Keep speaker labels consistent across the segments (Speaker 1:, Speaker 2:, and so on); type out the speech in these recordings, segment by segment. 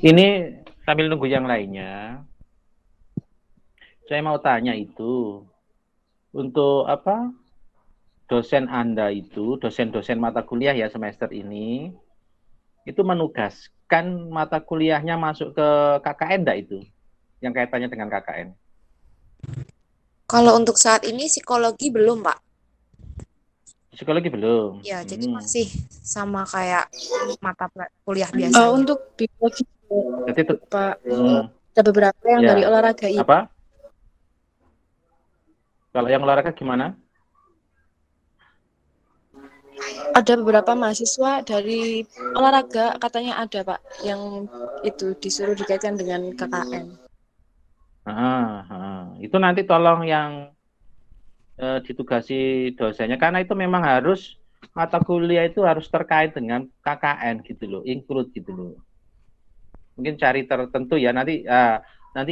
Speaker 1: Ini sambil nunggu yang lainnya, saya mau tanya itu, untuk apa dosen Anda itu, dosen-dosen mata kuliah ya semester ini, itu menugaskan mata kuliahnya masuk ke KKN enggak itu? Yang kaitannya dengan KKN.
Speaker 2: Kalau untuk saat ini psikologi belum, Pak.
Speaker 1: Psikologi belum.
Speaker 2: Ya, jadi masih sama kayak kuliah biasanya.
Speaker 3: Untuk biologi,
Speaker 1: Jadi
Speaker 3: Pak,
Speaker 1: hmm,
Speaker 3: ada beberapa yang dari
Speaker 1: ya.
Speaker 3: olahraga itu.
Speaker 1: Apa? Kalau yang olahraga gimana?
Speaker 3: Ada beberapa mahasiswa dari olahraga katanya ada, Pak, yang itu disuruh dikaitkan dengan KKN.
Speaker 1: Itu nanti tolong yang ditugasi dosennya, karena itu memang harus mata kuliah itu harus terkait dengan KKN gitu loh, include gitu loh. Mungkin cari tertentu ya, nanti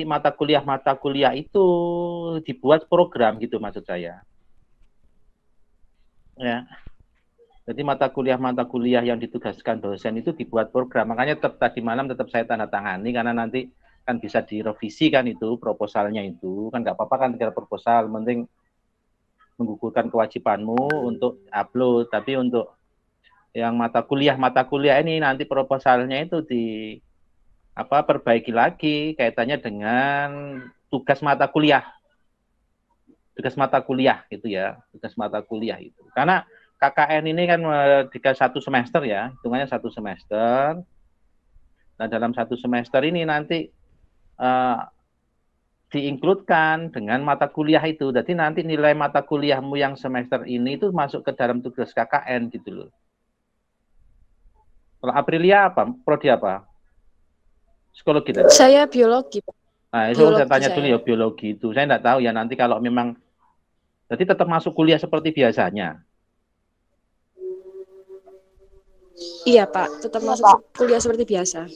Speaker 1: mata kuliah itu dibuat program gitu maksud saya. Ya. Jadi mata kuliah yang ditugaskan dosen itu dibuat program. Makanya tadi malam tetap saya tanda tangani, karena nanti kan bisa direvisi kan itu proposalnya itu. Kan nggak apa-apa kan tinggal proposal, penting menggugurkan kewajibanmu untuk upload. Tapi untuk yang mata kuliah ini nanti proposalnya itu perbaiki lagi kaitannya dengan tugas mata kuliah. Tugas mata kuliah gitu ya, tugas mata kuliah itu. Karena KKN ini kan jika 1 semester ya, hitungannya 1 semester. Nah, dalam 1 semester ini nanti diinkludkan dengan mata kuliah itu. Jadi nanti nilai mata kuliahmu yang semester ini itu masuk ke dalam tugas KKN gitu loh. Kalau Aprilia apa? Prodi apa? Psikologi tadi.
Speaker 3: Saya biologi, Pak.
Speaker 1: Nah, itu saya
Speaker 3: Biologi
Speaker 1: tanya dulu ya, biologi itu. Saya enggak tahu ya nanti kalau memang jadi tetap masuk kuliah seperti biasanya.
Speaker 3: Iya, Pak, tetap masuk kuliah seperti biasa.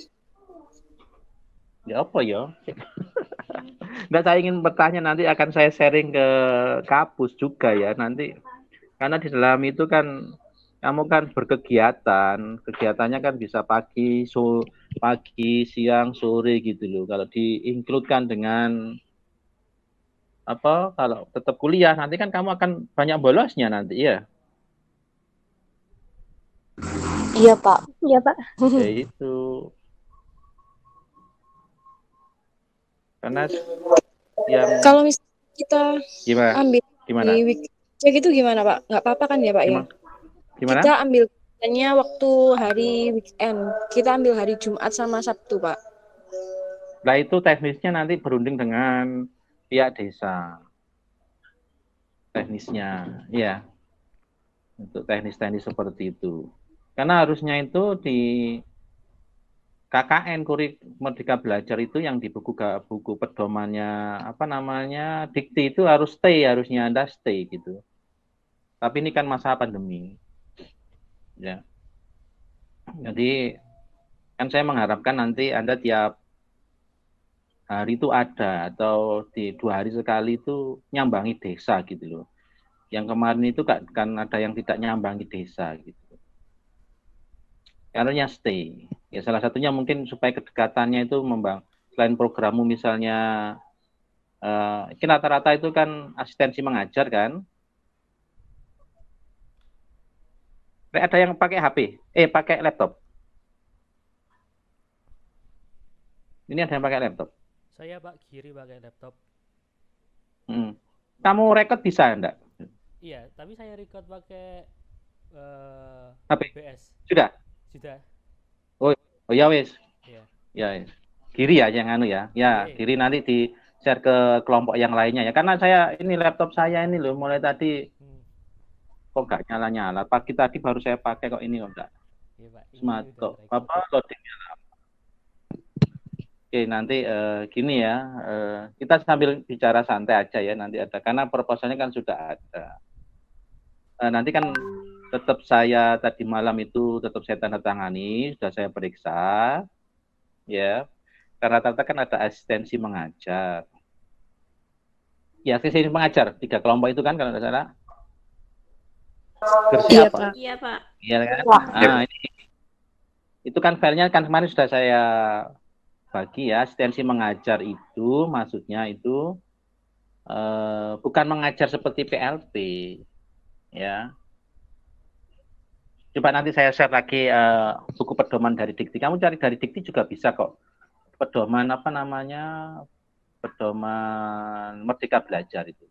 Speaker 1: Ya apa ya? Enggak, saya ingin bertanya, nanti akan saya sharing ke kampus juga ya nanti. Karena di dalam itu kan kamu kan berkegiatan, kegiatannya kan bisa pagi, siang, sore gitu loh. Kalau diinkludkan dengan kalau tetap kuliah nanti kan kamu akan banyak bolosnya nanti ya.
Speaker 2: Iya, Pak.
Speaker 3: Iya, Pak.
Speaker 1: Ya itu. Karena yang
Speaker 3: Kalau misalnya kita ambil di
Speaker 1: gimana?
Speaker 3: weekend itu gimana, Pak? Nggak apa-apa kan ya, Pak ya?
Speaker 1: Gimana?
Speaker 3: Kita ambil waktu hari weekend. Kita ambil hari Jumat sama Sabtu, Pak.
Speaker 1: Nah, itu teknisnya nanti berunding dengan pihak desa. Teknisnya, ya. Untuk teknis-teknis seperti itu. Karena harusnya itu di KKN Merdeka Belajar itu yang di buku pedomannya dikti itu harus stay, harusnya Anda stay gitu. Tapi ini kan masa pandemi. Ya. Jadi kan saya mengharapkan nanti Anda tiap hari itu ada, atau di 2 hari sekali itu nyambangi desa gitu loh. Yang kemarin itu kan ada yang tidak nyambangi desa gitu. Caranya stay. Ya salah satunya mungkin supaya kedekatannya itu selain programmu misalnya rata-rata itu kan asistensi mengajar kan. Ada yang pakai HP, pakai laptop. Ini ada yang pakai laptop.
Speaker 4: Saya Pak Giri pakai laptop.
Speaker 1: Kamu record bisa enggak?
Speaker 4: Iya, tapi saya record pakai
Speaker 1: HP.
Speaker 4: OBS.
Speaker 1: Sudah?
Speaker 4: Sudah.
Speaker 1: Oh ya wes.
Speaker 4: Iya.
Speaker 1: Ya wes. Kiri ya yang ya. Ya, kiri nanti di share ke kelompok yang lainnya ya. Karena saya ini laptop saya ini loh mulai tadi kok nggak nyala-nyala. Pagi tadi baru saya pakai kok ini kok enggak.
Speaker 4: Iya, Pak.
Speaker 1: Smart loadingnya. Oke, nanti gini ya, kita sambil bicara santai aja ya, nanti ada, karena proposalnya kan sudah ada. Nanti kan tetap saya tadi malam itu tetap saya tanda tangani, sudah saya periksa, ya. Karena rata-rata kan ada asistensi mengajar. Ya, asistensi mengajar, 3 kelompok itu kan kalau tidak salah. Versi
Speaker 3: iya,
Speaker 1: apa?
Speaker 3: Pak.
Speaker 5: Iya, Pak.
Speaker 1: Iya kan? Nah, itu kan filenya kan kemarin sudah saya bagi ya, asistensi mengajar itu maksudnya itu bukan mengajar seperti PLT ya. Coba nanti saya share lagi buku pedoman dari Dikti. Kamu cari dari Dikti juga bisa kok. Pedoman apa namanya? Pedoman Merdeka Belajar itu.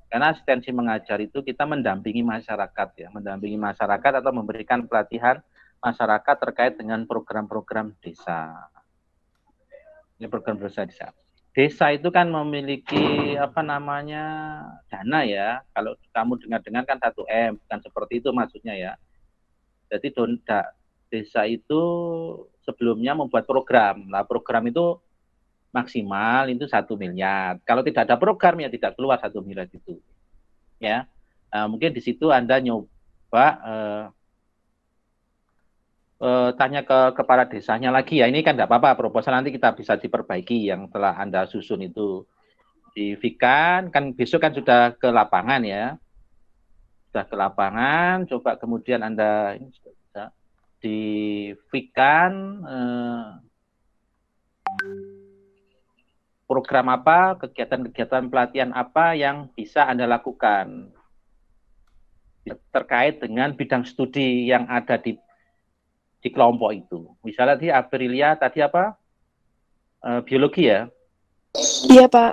Speaker 1: Karena asistensi mengajar itu kita mendampingi masyarakat ya, mendampingi masyarakat atau memberikan pelatihan masyarakat terkait dengan program-program desa. Ini program desa. Desa itu kan memiliki apa namanya dana ya. Kalau kamu dengar-dengar kan 1M, bukan seperti itu maksudnya ya. Jadi desa itu sebelumnya membuat program. Nah, program itu maksimal itu 1 miliar. Kalau tidak ada program ya tidak keluar 1 miliar itu. Ya, mungkin di situ Anda nyoba tanya ke kepala desanya lagi ya. Ini kan tidak apa-apa, proposal nanti kita bisa diperbaiki yang telah Anda susun itu. Di Vikan kan besok kan sudah ke lapangan ya. Sudah ke lapangan, coba kemudian Anda ini sudah bisa di Vikan program apa, kegiatan-kegiatan pelatihan apa yang bisa Anda lakukan terkait dengan bidang studi yang ada di kelompok itu. Misalnya di Aprilia tadi apa? Biologi ya?
Speaker 3: Iya, Pak.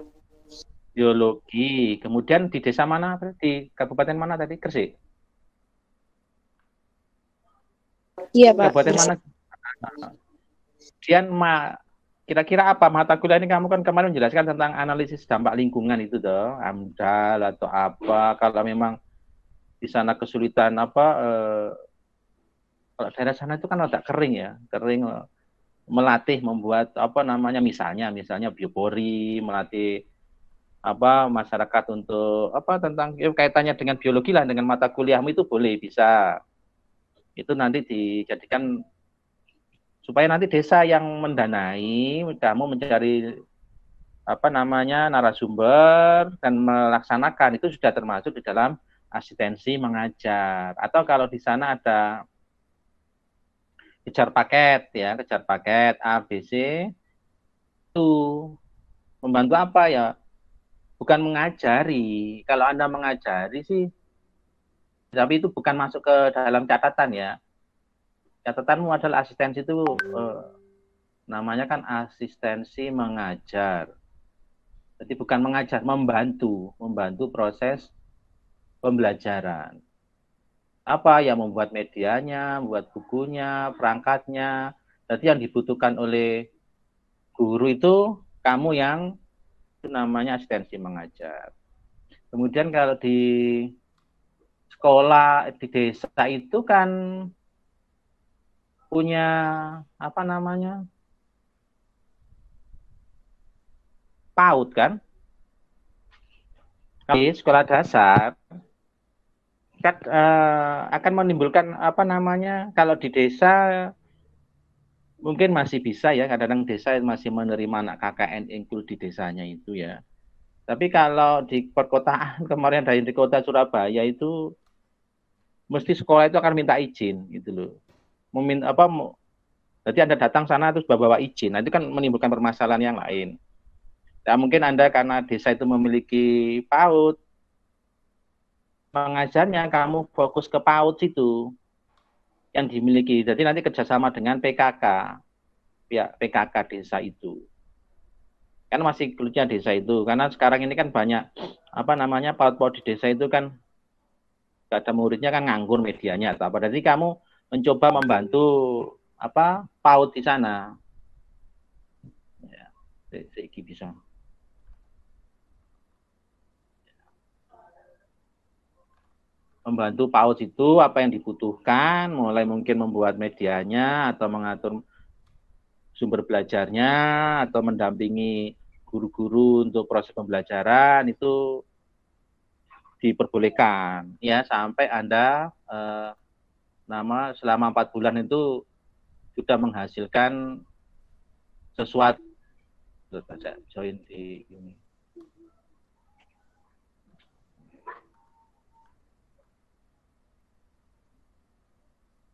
Speaker 1: Biologi. Kemudian di desa mana? Di kabupaten mana tadi? Gresik?
Speaker 3: Iya, Pak.
Speaker 1: Kabupaten mana? Kemudian kira-kira apa mata kuliah ini? Kamu kan kemarin menjelaskan tentang analisis dampak lingkungan itu toh, AMDAL atau apa? Kalau memang di sana kesulitan apa? Kalau daerah sana itu kan agak kering ya, kering. Melatih membuat apa namanya misalnya biopori, melatih apa masyarakat untuk apa tentang kaitannya dengan biologi lah, dengan mata kuliahmu itu boleh, bisa. Itu nanti dijadikan supaya nanti desa yang mendanai, kamu mencari apa namanya narasumber dan melaksanakan itu sudah termasuk di dalam asistensi mengajar. Atau kalau di sana ada kejar paket A, B, C, itu membantu apa ya? Bukan mengajari. Kalau Anda mengajari sih, tapi itu bukan masuk ke dalam catatan ya. Catatanmu adalah asistensi itu namanya kan asistensi mengajar. Jadi bukan mengajar, membantu proses pembelajaran. Apa yang membuat medianya, membuat bukunya, perangkatnya. Jadi yang dibutuhkan oleh guru itu kamu yang itu namanya asistensi mengajar. Kemudian kalau di sekolah di desa itu kan punya apa namanya PAUD kan? Di sekolah dasar kan akan menimbulkan apa namanya kalau di desa mungkin masih bisa ya, kadang-kadang desa masih menerima anak KKN include di desanya itu ya. Tapi kalau di perkotaan kemarin dari di kota Surabaya itu mesti sekolah itu akan minta izin gitu loh. Meminta apa jadi Anda datang sana terus bawa izin. Nah, itu kan menimbulkan permasalahan yang lain. Nah, mungkin Anda karena desa itu memiliki PAUD, mengajarnya kamu fokus ke PAUD itu yang dimiliki. Jadi nanti kerjasama dengan PKK, pihak PKK desa itu. Kan masih kulitnya desa itu. Karena sekarang ini kan banyak apa namanya PAUD-PAUD di desa itu kan gak ada muridnya kan nganggur medianya atau apa. Jadi kamu mencoba membantu apa PAUD di sana. Ya, segi bisa. Membantu PAUD itu apa yang dibutuhkan, mulai mungkin membuat medianya atau mengatur sumber belajarnya atau mendampingi guru-guru untuk proses pembelajaran itu diperbolehkan ya sampai Anda selama 4 bulan itu sudah menghasilkan sesuatu. Baca join di ini.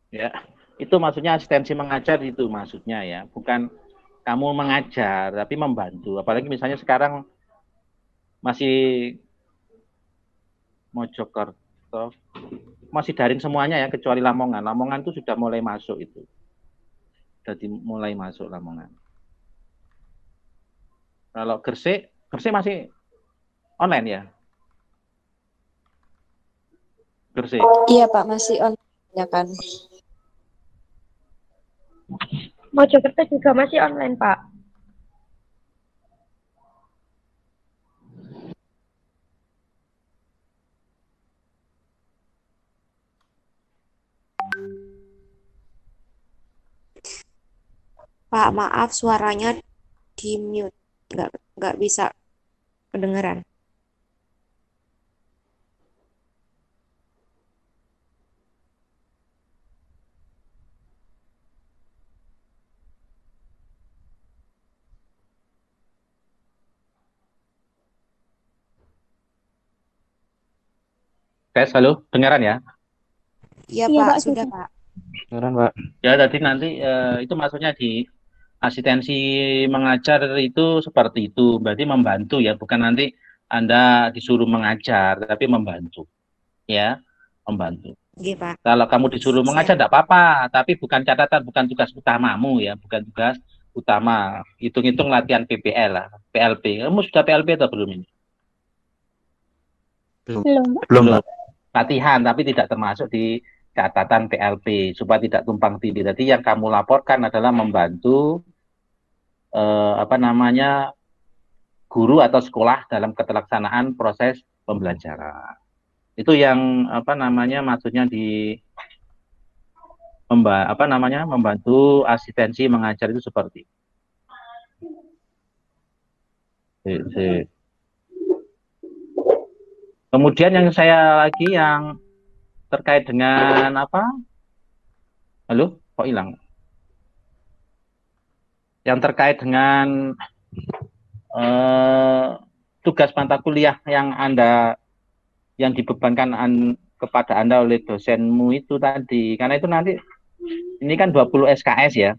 Speaker 1: Ya, itu maksudnya asistensi mengajar itu maksudnya ya, bukan kamu mengajar tapi membantu. Apalagi misalnya sekarang masih Mojokerto masih daring semuanya ya kecuali Lamongan. Lamongan itu sudah mulai masuk itu. Sudah mulai masuk Lamongan. Kalau Gresik masih online ya? Gresik.
Speaker 3: Iya Pak, masih on ya kan.
Speaker 5: Mojokerto juga masih online, Pak.
Speaker 2: Pak, maaf suaranya di mute. Nggak bisa kedengeran.
Speaker 1: Tes, halo, dengaran ya?
Speaker 2: Iya
Speaker 5: Iya,
Speaker 2: Pak,
Speaker 5: Pak,
Speaker 2: sudah
Speaker 5: sudah.
Speaker 2: Pak.
Speaker 6: Beneran, Pak.
Speaker 1: Ya tadi nanti itu maksudnya di asistensi mengajar itu seperti itu, berarti membantu ya, bukan nanti Anda disuruh mengajar, tapi membantu, ya, membantu.
Speaker 2: Iya Pak.
Speaker 1: Kalau kamu disuruh mengajar
Speaker 2: Siap.
Speaker 1: tidak apa-apa, tapi bukan catatan, bukan tugas utamamu ya, bukan tugas utama. Hitung-hitung latihan PPL lah, PLP. Kamu sudah PLP atau belum ini?
Speaker 6: Belum, Pak.
Speaker 1: Latihan, tapi tidak termasuk di catatan PLP supaya tidak tumpang tindih. Jadi yang kamu laporkan adalah membantu guru atau sekolah dalam keterlaksanaan proses pembelajaran. Itu yang maksudnya di membantu asistensi mengajar itu seperti. Kemudian yang saya lagi yang terkait dengan apa? Halo, kok hilang? Yang terkait dengan tugas mata kuliah yang dibebankan kepada Anda oleh dosenmu itu tadi. Karena itu nanti ini kan 20 SKS ya.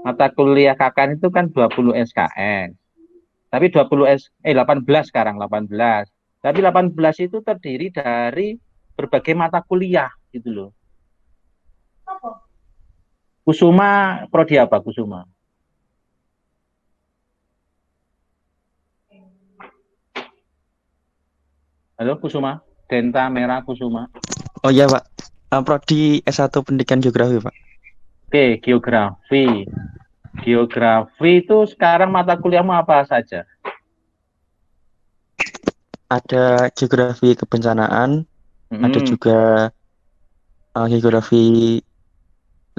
Speaker 1: Mata kuliah KKN itu kan 20 SKS. Tapi 18 sekarang 18. Tapi 18 itu terdiri dari berbagai mata kuliah gitu loh. Kusuma, prodi apa Kusuma? Halo Kusuma, Denta Merah Kusuma.
Speaker 6: Oh iya, Pak. Prodi S1 Pendidikan Geografi, Pak.
Speaker 1: Oke, geografi. Geografi itu sekarang mata kuliahmu apa saja?
Speaker 6: Ada geografi kebencanaan, ada juga geografi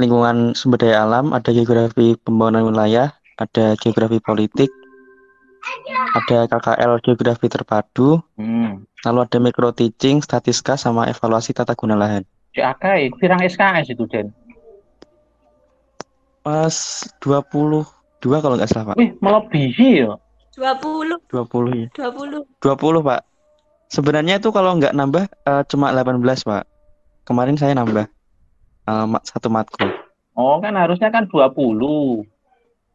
Speaker 6: lingkungan sumber daya alam, ada geografi pembangunan wilayah, ada geografi politik, ada KKL geografi terpadu, lalu ada micro teaching, statistika, sama evaluasi tata guna lahan.
Speaker 1: CAK, pirang SKS itu, Den?
Speaker 6: Mas 22 kalau nggak salah, Pak.
Speaker 1: Wih, melebihi ya?
Speaker 5: 20.
Speaker 6: 20 ya.
Speaker 5: 20.
Speaker 6: 20, Pak. Sebenarnya itu kalau nggak nambah cuma 18, Pak. Kemarin saya nambah satu matkul.
Speaker 1: Oh, kan harusnya kan 20.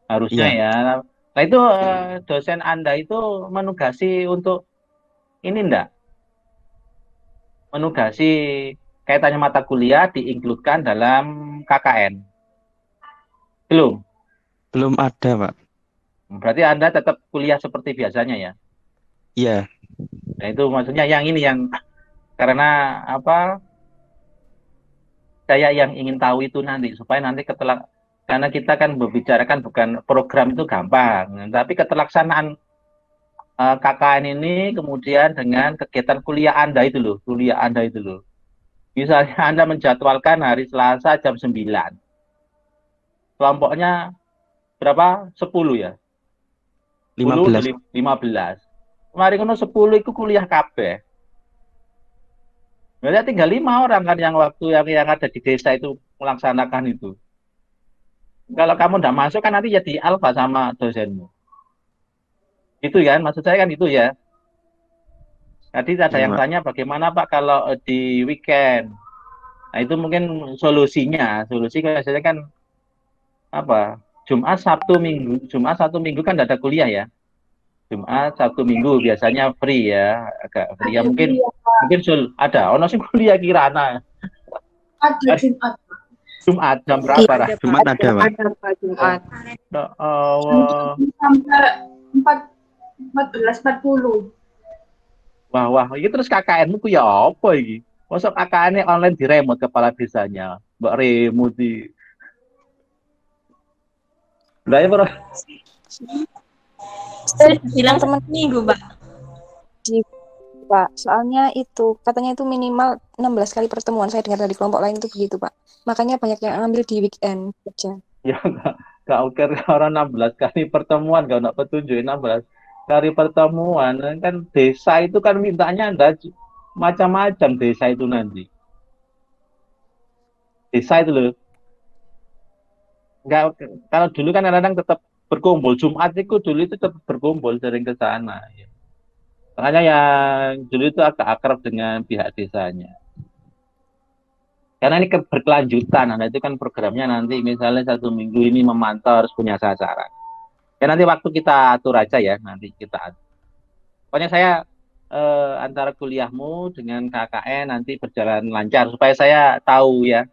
Speaker 1: Harusnya
Speaker 6: Iya.
Speaker 1: ya. Nah, itu dosen Anda itu menugasi untuk ini enggak? Menugasi kaitannya mata kuliah diinkludkan dalam KKN? Belum?
Speaker 6: Belum ada, Pak.
Speaker 1: Berarti Anda tetap kuliah seperti biasanya ya?
Speaker 6: Iya.
Speaker 1: Nah, itu maksudnya yang ini yang karena apa? Saya yang ingin tahu itu nanti supaya nanti karena kita kan membicarakan bukan program itu gampang, tapi keterlaksanaan KKN ini kemudian dengan kegiatan kuliah Anda itu loh. Misalnya Anda menjadwalkan hari Selasa jam 9. Kelompoknya berapa? 10 ya?
Speaker 6: 15.
Speaker 1: 15. Kemarin kan 10 itu kuliah kabeh. Berarti tinggal 5 orang kan yang ada di desa itu melaksanakan itu. Kalau kamu tidak masuk kan nanti jadi alfa sama dosenmu. Itu kan, maksud saya kan itu ya. Tadi ada yang tanya bagaimana Pak kalau di weekend. Nah itu mungkin solusi biasanya kan apa? Jumat, Sabtu, Minggu kan nggak ada kuliah ya. Jumat, Sabtu, Minggu biasanya free ya, agak free ya. Mungkin ada. Ono sing kuliah kirana.
Speaker 7: Ada Jumat.
Speaker 1: Jumat jam
Speaker 2: Iya,
Speaker 1: berapa lah?
Speaker 2: ada, Pak.
Speaker 6: Jumat ada, Pak.
Speaker 2: Ada, Pak, Jumat.
Speaker 1: Ya Allah.
Speaker 7: Sampai 14.40.
Speaker 1: Wah, ini terus KKN ku ya apa iki? Masa KKN online di remote kepala desanya, Mbak remote di. Lah ya, Bro.
Speaker 5: Saya bilang
Speaker 3: Teman
Speaker 5: seminggu, Mbak.
Speaker 3: Pak, soalnya itu katanya itu minimal 16 kali pertemuan. Saya dengar dari kelompok lain itu begitu, Pak. Makanya banyak yang ambil di weekend kerja.
Speaker 1: Ya enggak ukir orang 16 kali pertemuan, enggak petunjuk 16 kali pertemuan. Kan desa itu kan mintanya Anda macam-macam desa itu nanti. Desa itu loh. Enggak, kalau dulu kan kadang tetap berkumpul. Jumat itu dulu itu tetap berkumpul, sering ke sana. Ya. Makanya yang dulu itu agak akrab dengan pihak desanya. Karena ini berkelanjutan, Anda itu kan programnya nanti misalnya 1 minggu ini memantau harus punya sasaran. Ya nanti waktu kita atur aja ya, nanti kita atur. Pokoknya saya antara kuliahmu dengan KKN nanti berjalan lancar supaya saya tahu ya,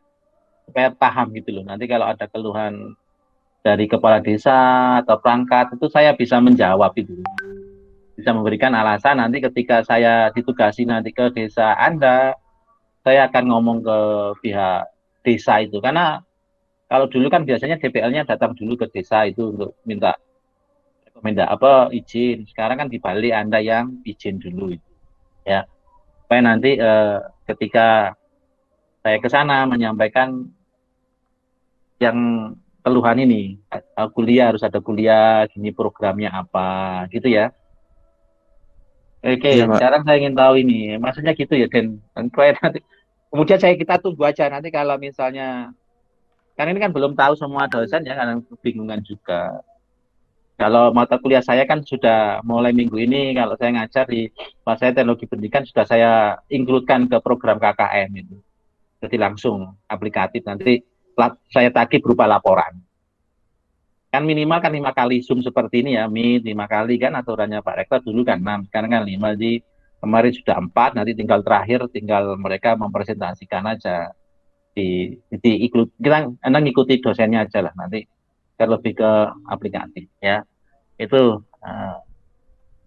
Speaker 1: supaya paham gitu loh. Nanti kalau ada keluhan dari kepala desa atau perangkat itu saya bisa menjawab itu. Bisa memberikan alasan nanti ketika saya ditugasi nanti ke desa Anda, saya akan ngomong ke pihak desa itu. Karena kalau dulu kan biasanya DPL-nya datang dulu ke desa itu untuk minta izin. Sekarang kan dibalik Anda yang izin dulu itu. Ya. Supaya nanti ketika saya ke sana menyampaikan yang keluhan ini, kuliah harus ada kuliah, gini programnya apa, gitu ya. Oke,
Speaker 6: Iya, Pak.
Speaker 1: sekarang saya ingin tahu ini, maksudnya gitu ya, Den. Nanti, kemudian kita tunggu aja nanti kalau misalnya, kan ini kan belum tahu semua dosen ya, karena kebingungan juga. Kalau mata kuliah saya kan sudah mulai minggu ini, kalau saya ngajar di kelas saya teknologi pendidikan sudah saya include-kan ke program KKN itu. Jadi langsung aplikatif nanti saya tagih berupa laporan. Kan minimal kan 5 kali Zoom seperti ini ya, Meet 5 kali kan aturannya Pak Rektor dulu kan 6, sekarang kan 5, jadi kemarin sudah 4, nanti tinggal mereka mempresentasikan aja ikut kita ngikuti dosennya aja lah nanti lebih ke aplikatif ya itu.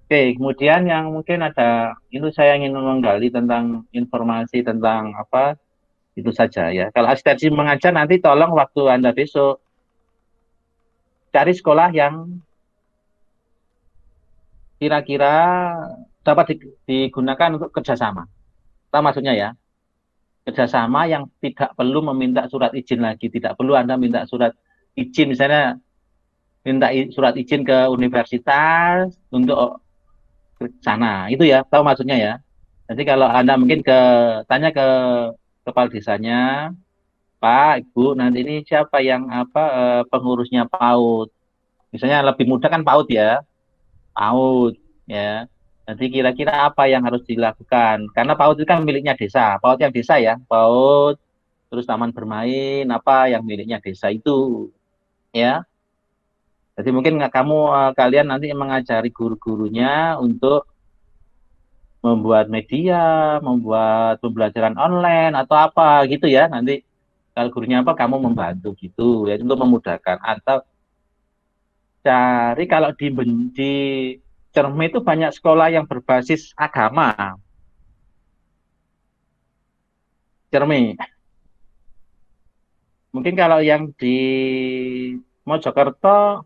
Speaker 1: Oke, kemudian yang mungkin ada itu saya ingin menggali tentang informasi tentang apa itu saja ya. Kalau asistensi mengajar nanti tolong waktu Anda besok cari sekolah yang kira-kira dapat digunakan untuk kerjasama. Apa maksudnya ya? Kerjasama yang tidak perlu meminta surat izin lagi, tidak perlu Anda minta surat izin, misalnya minta surat izin ke universitas untuk ke sana, itu ya, tahu maksudnya ya. Jadi kalau Anda mungkin tanya ke kepala desanya, Pak, Ibu, nanti ini siapa yang pengurusnya PAUD? Misalnya lebih mudah kan PAUD ya, PAUD ya. Nanti kira-kira apa yang harus dilakukan? Karena PAUD itu kan miliknya desa, PAUD yang desa ya, PAUD, terus taman bermain apa yang miliknya desa itu, ya. Jadi mungkin kalian nanti mengajari guru-gurunya untuk membuat media, membuat pembelajaran online atau apa gitu ya. Nanti kalau gurunya apa, kamu membantu gitu ya untuk memudahkan. Atau cari kalau di Cermi itu banyak sekolah yang berbasis agama. Cermi. Mungkin kalau yang di Mojokerto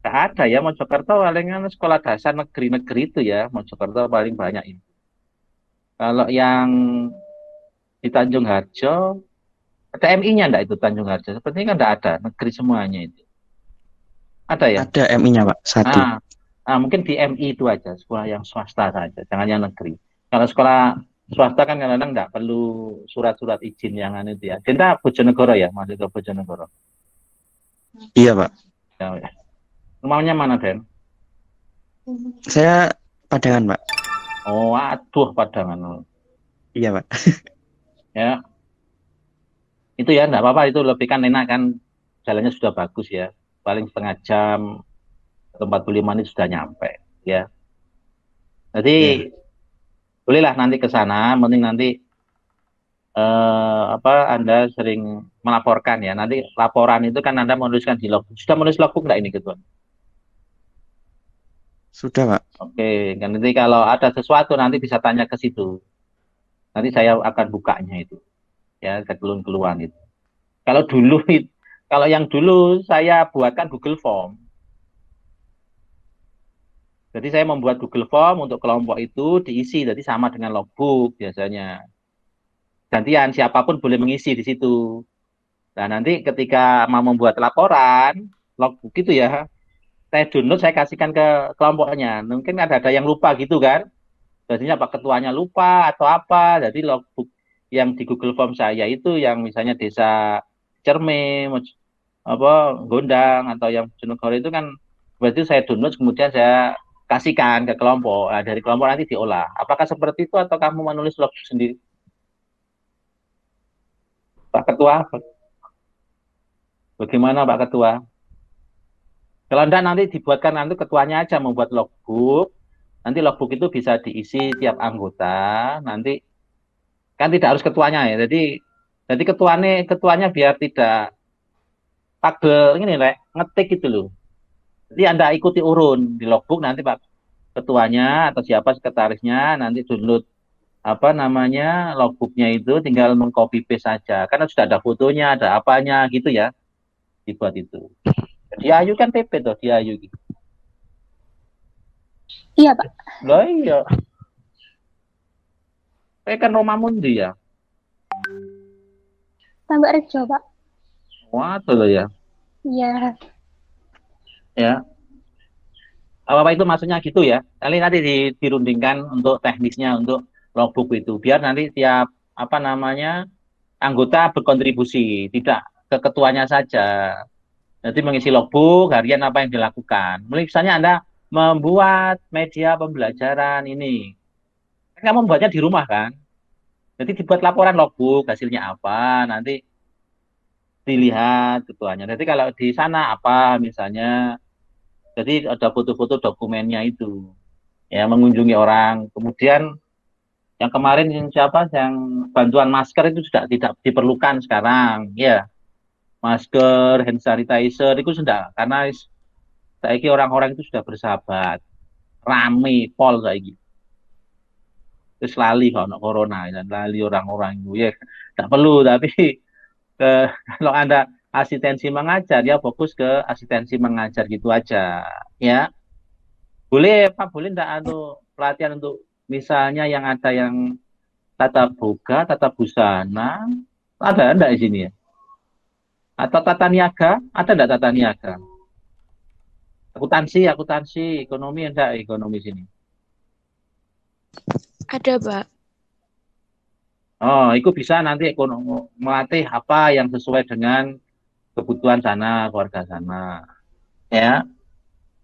Speaker 1: nggak ada ya, Mojokerto palingan sekolah dasar negeri-negeri itu ya, Mojokerto paling banyak itu. Kalau yang di Tanjung Harjo, ada MI-nya enggak itu Tanjung Harjo? Sepertinya kan enggak ada, negeri semuanya itu. Ada ya?
Speaker 6: Ada MI-nya, Pak, satu.
Speaker 1: Mungkin di MI itu aja, sekolah yang swasta saja, jangan yang negeri. Kalau sekolah swasta kan kadang-kadang enggak perlu surat-surat izin yang itu ya. Kita Bojonegoro ya, masuk ke Bojonegoro.
Speaker 6: Iya, Pak.
Speaker 1: Ya. Rumahnya mana, Den?
Speaker 6: Saya Padangan, Pak.
Speaker 1: Oh, aduh, Padangan.
Speaker 6: Iya, Pak.
Speaker 1: Ya. Itu ya, enggak apa-apa, itu lebih kan enak kan. jalannya sudah bagus ya, paling setengah jam atau 45 menit sudah nyampe ya. Jadi bolehlah nanti ke sana, mending nanti Anda sering melaporkan ya. Nanti laporan itu kan Anda menuliskan di logbook. Sudah menulis logbook enggak ini Ketua?
Speaker 6: Sudah, Pak.
Speaker 1: Oke, kan nanti kalau ada sesuatu nanti bisa tanya ke situ. Nanti saya akan bukanya itu. Ya, keluhan-keluhan itu. Kalau dulu kalau yang dulu saya buatkan Google Form. Jadi saya membuat Google Form untuk kelompok itu diisi, jadi sama dengan logbook biasanya. Gantian siapapun boleh mengisi di situ. Nah, nanti ketika mau membuat laporan logbook itu ya, saya download, saya kasihkan ke kelompoknya. Mungkin ada yang lupa gitu kan. Biasanya Pak Ketuanya lupa atau apa. Jadi logbook yang di Google Form saya itu yang misalnya Desa Cerme, Gondang atau yang Bojonegoro itu kan berarti saya download kemudian saya kasihkan ke kelompok. Nah, dari kelompok nanti diolah. Apakah seperti itu atau kamu menulis logbook sendiri? Pak Ketua, bagaimana Pak Ketua? Kalau enggak nanti dibuatkan nanti ketuanya aja membuat logbook. Nanti logbook itu bisa diisi tiap anggota. Nanti kan tidak harus ketuanya ya. Jadi ketuanya biar tidak tagel ini ngetik gitu loh. Jadi Anda ikuti urun di logbook, nanti Pak Ketuanya atau siapa sekretarisnya nanti download logbooknya itu tinggal mengcopy paste saja. Karena sudah ada fotonya, ada apanya gitu ya. Dibuat itu. Diayu kan TP tuh, Diayu gitu.
Speaker 5: Iya, Pak.
Speaker 1: Lah iya. Kan Romamundi ya.
Speaker 5: Tambah Rejo, Pak.
Speaker 1: Wah, tuh loh ya.
Speaker 5: Iya.
Speaker 1: Ya. Apa itu maksudnya gitu ya. Nanti dirundingkan untuk teknisnya untuk logbook itu. Biar nanti tiap anggota berkontribusi, tidak ke ketuanya saja. Nanti mengisi logbook harian apa yang dilakukan. Misalnya Anda membuat media pembelajaran ini. Kan kamu membuatnya di rumah kan? Jadi dibuat laporan logbook, hasilnya apa, nanti dilihat ketuanya. Jadi kalau di sana apa misalnya, jadi ada foto-foto dokumennya itu. Ya, mengunjungi orang. Kemudian yang kemarin yang bantuan masker itu sudah tidak diperlukan sekarang, ya. Masker, hand sanitizer itu sudah, karena saiki orang-orang itu sudah bersahabat, rame, pol saiki. Terus lali kalau corona dan lali orang-orang itu ya tidak perlu, tapi kalau Anda asistensi mengajar ya fokus ke asistensi mengajar gitu aja ya. Boleh Pak, boleh enggak pelatihan untuk misalnya yang ada yang tata boga, tata busana, ada enggak di sini ya? Atau tata niaga, ada enggak tata niaga? Akuntansi, ekonomi enggak, ekonomi sini?
Speaker 3: Ada, Pak.
Speaker 1: Oh, itu bisa nanti melatih apa yang sesuai dengan kebutuhan sana, keluarga sana. Ya.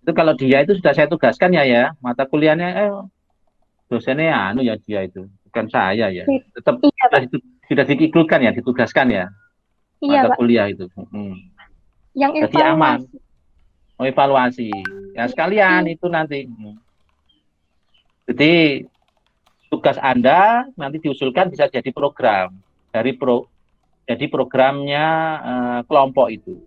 Speaker 1: Itu kalau dia itu sudah saya tugaskan ya. Mata kuliahnya dosennya ya dia itu, bukan saya ya. Tetap sudah diikutkan ya, ditugaskan ya.
Speaker 5: Iya,
Speaker 1: mata
Speaker 5: Pak.
Speaker 1: kuliah itu.
Speaker 5: Yang
Speaker 1: Jadi aman.
Speaker 5: evaluasi.
Speaker 1: Oh, evaluasi. Ya sekalian itu nanti. Jadi tugas Anda nanti diusulkan bisa jadi program jadi programnya kelompok itu.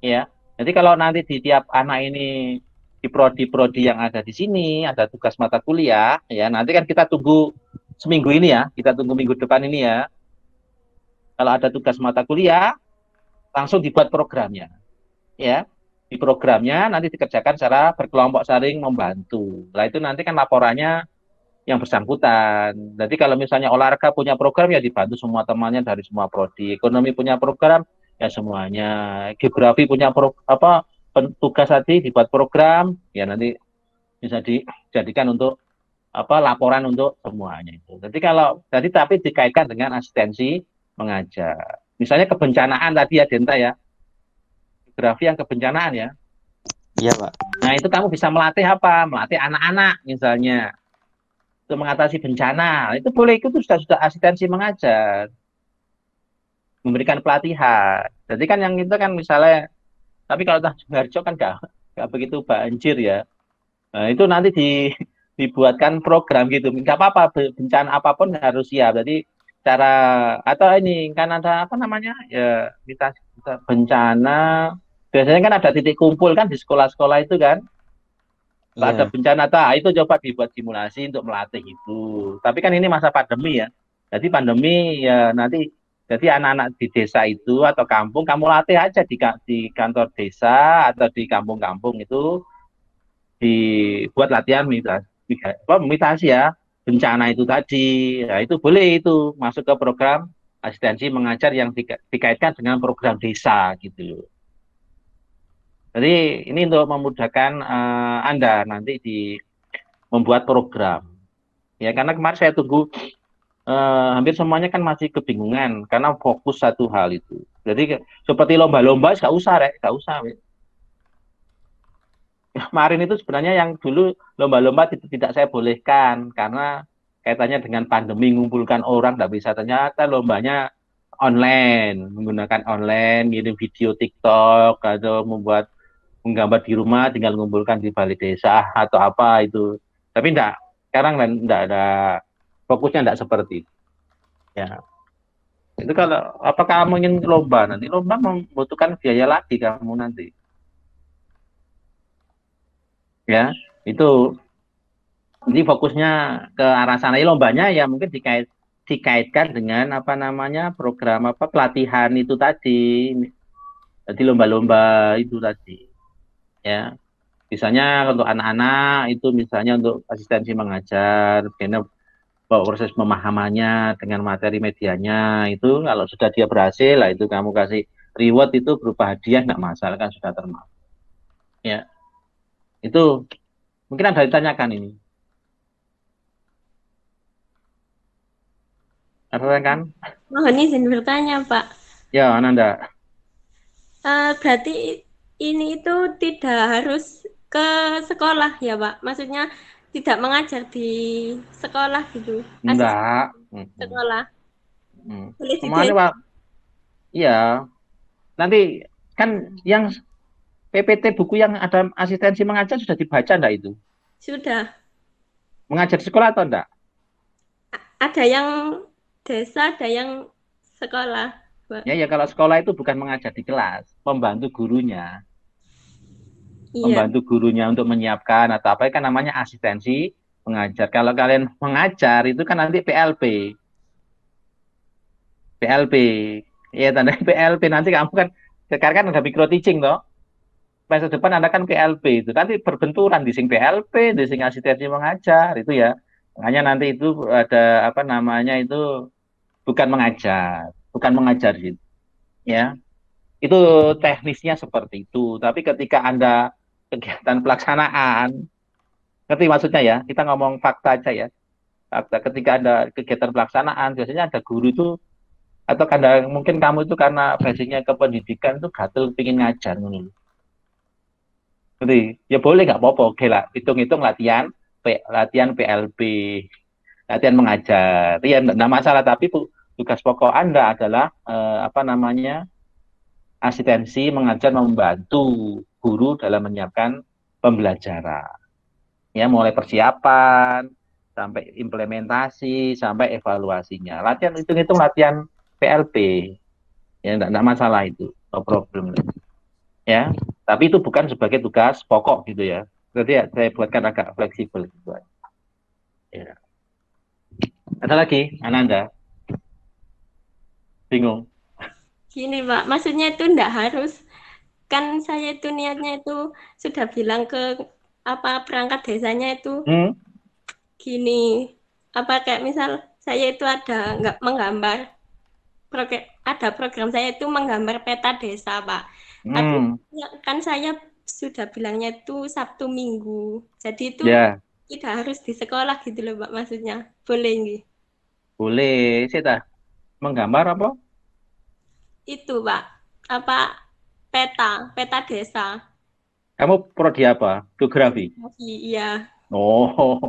Speaker 1: Ya. Jadi kalau nanti di tiap anak ini di prodi-prodi yang ada di sini ada tugas mata kuliah, ya nanti kan kita tunggu seminggu ini ya, kita tunggu minggu depan ini ya. Kalau ada tugas mata kuliah, langsung dibuat programnya, ya. Di programnya nanti dikerjakan secara berkelompok saling membantu. Nah itu nanti kan laporannya yang bersangkutan. Jadi kalau misalnya olahraga punya program ya dibantu semua temannya dari semua prodi. Ekonomi punya program ya semuanya. Geografi punya tugas tadi dibuat program ya nanti bisa dijadikan untuk laporan untuk semuanya itu. Jadi tapi dikaitkan dengan asistensi mengajar. Misalnya kebencanaan tadi ya Denta ya. Geografi yang kebencanaan ya.
Speaker 6: Iya, Pak.
Speaker 1: Nah, itu kamu bisa melatih apa? Melatih anak-anak misalnya. Untuk mengatasi bencana. Itu boleh, itu sudah asistensi mengajar. memberikan pelatihan. Jadi kan yang itu kan misalnya, tapi kalau Tanjung Harjo kan nggak begitu banjir ya. Nah, itu nanti dibuatkan program gitu. Nggak apa-apa, bencana apapun harus siap. Jadi cara atau ini kan ada apa namanya ya kita bencana. Biasanya kan ada titik kumpul kan di sekolah-sekolah itu kan. Kalau ada
Speaker 6: Iya.
Speaker 1: bencana itu coba dibuat simulasi untuk melatih itu. Tapi kan ini masa pandemi ya. Jadi pandemi ya nanti jadi anak-anak di desa itu atau kampung kamu latih aja di kantor desa atau di kampung-kampung itu dibuat latihan imitasi ya bencana itu tadi. Nah, itu boleh itu masuk ke program asistensi mengajar yang dikaitkan dengan program desa gitu. Jadi ini untuk memudahkan Anda nanti membuat program. Ya karena kemarin saya tunggu hampir semuanya kan masih kebingungan karena fokus satu hal itu. Jadi seperti lomba-lomba nggak usah, Rek, nggak usah. Kemarin itu sebenarnya yang dulu lomba-lomba tidak saya bolehkan karena kaitannya dengan pandemi ngumpulkan orang nggak bisa, ternyata lombanya online, menggunakan online, ngirim video TikTok atau menggambar di rumah tinggal mengumpulkan di balai desa atau apa itu. Tapi enggak, sekarang enggak ada fokusnya, enggak seperti itu. Ya. Itu kalau apakah kamu ingin lomba nanti? Lomba membutuhkan biaya lagi kamu nanti. Ya, itu jadi fokusnya ke arah sana. Lombanya ya mungkin dikaitkan dengan apa namanya program apa pelatihan itu tadi. Jadi lomba-lomba itu tadi. Ya. Misalnya untuk anak-anak itu misalnya untuk asistensi mengajar, karena proses pemahamannya dengan materi medianya itu kalau sudah dia berhasil lah itu kamu kasih reward itu berupa hadiah nggak masalah kan sudah termasuk. Ya. Itu mungkin ada ditanyakan ini. Ada kan?
Speaker 8: Mohon izin bertanya, Pak.
Speaker 1: Ya, Ananda.
Speaker 8: Berarti ini itu tidak harus ke sekolah ya, Pak? Maksudnya tidak mengajar di sekolah gitu?
Speaker 1: Enggak.
Speaker 8: Sekolah. Boleh
Speaker 1: Kemana, Pak? Iya. Nanti kan yang PPT buku yang ada asistensi mengajar sudah dibaca enggak itu?
Speaker 8: Sudah.
Speaker 1: Mengajar di sekolah atau enggak?
Speaker 8: Ada yang desa, ada yang sekolah.
Speaker 1: Ya kalau sekolah itu bukan mengajar di kelas, membantu gurunya. Iya. Membantu gurunya untuk menyiapkan atau apa kan namanya asistensi mengajar. Kalau kalian mengajar itu kan nanti PLP. Ya tanda PLP nanti kamu kan sekarang kan ada micro teaching toh. Masa depan Anda kan PLP itu nanti berbenturan di sing PLP, di sing asistensi mengajar itu ya. Makanya nanti itu ada apa namanya itu bukan mengajar gitu. Ya. Itu teknisnya seperti itu. Tapi ketika Anda kegiatan pelaksanaan, ngerti maksudnya ya? Kita ngomong fakta aja ya. Fakta ketika ada kegiatan pelaksanaan, biasanya ada guru itu atau mungkin kamu itu karena basicnya ke pendidikan itu gatel pengen ngajar nih. Jadi ya boleh nggak apa-apa, oke lah. Hitung-hitung latihan PLP, latihan mengajar. Ya enggak masalah, tapi tugas pokok Anda adalah apa namanya? Asistensi mengajar membantu guru dalam menyiapkan pembelajaran. Ya, mulai persiapan sampai implementasi sampai evaluasinya. Latihan hitung-hitung latihan PLP. Ya, enggak masalah itu, no problem. Ya, tapi itu bukan sebagai tugas pokok gitu ya. Jadi ya, saya buatkan agak fleksibel gitu. Ya. Ada lagi, Ananda? Bingung?
Speaker 8: Gini Pak, maksudnya itu enggak harus, kan saya itu niatnya itu sudah bilang ke apa perangkat desanya itu gini, apa kayak misal saya itu ada nggak menggambar, ada program saya itu menggambar peta desa Pak. Tapi kan saya sudah bilangnya itu Sabtu Minggu, jadi itu tidak harus di sekolah gitu loh Pak, maksudnya boleh nggih?
Speaker 1: Boleh, saya menggambar apa?
Speaker 8: Itu Pak, apa peta desa.
Speaker 1: Kamu prodi apa? Geografi?
Speaker 8: Iya.
Speaker 1: Oh,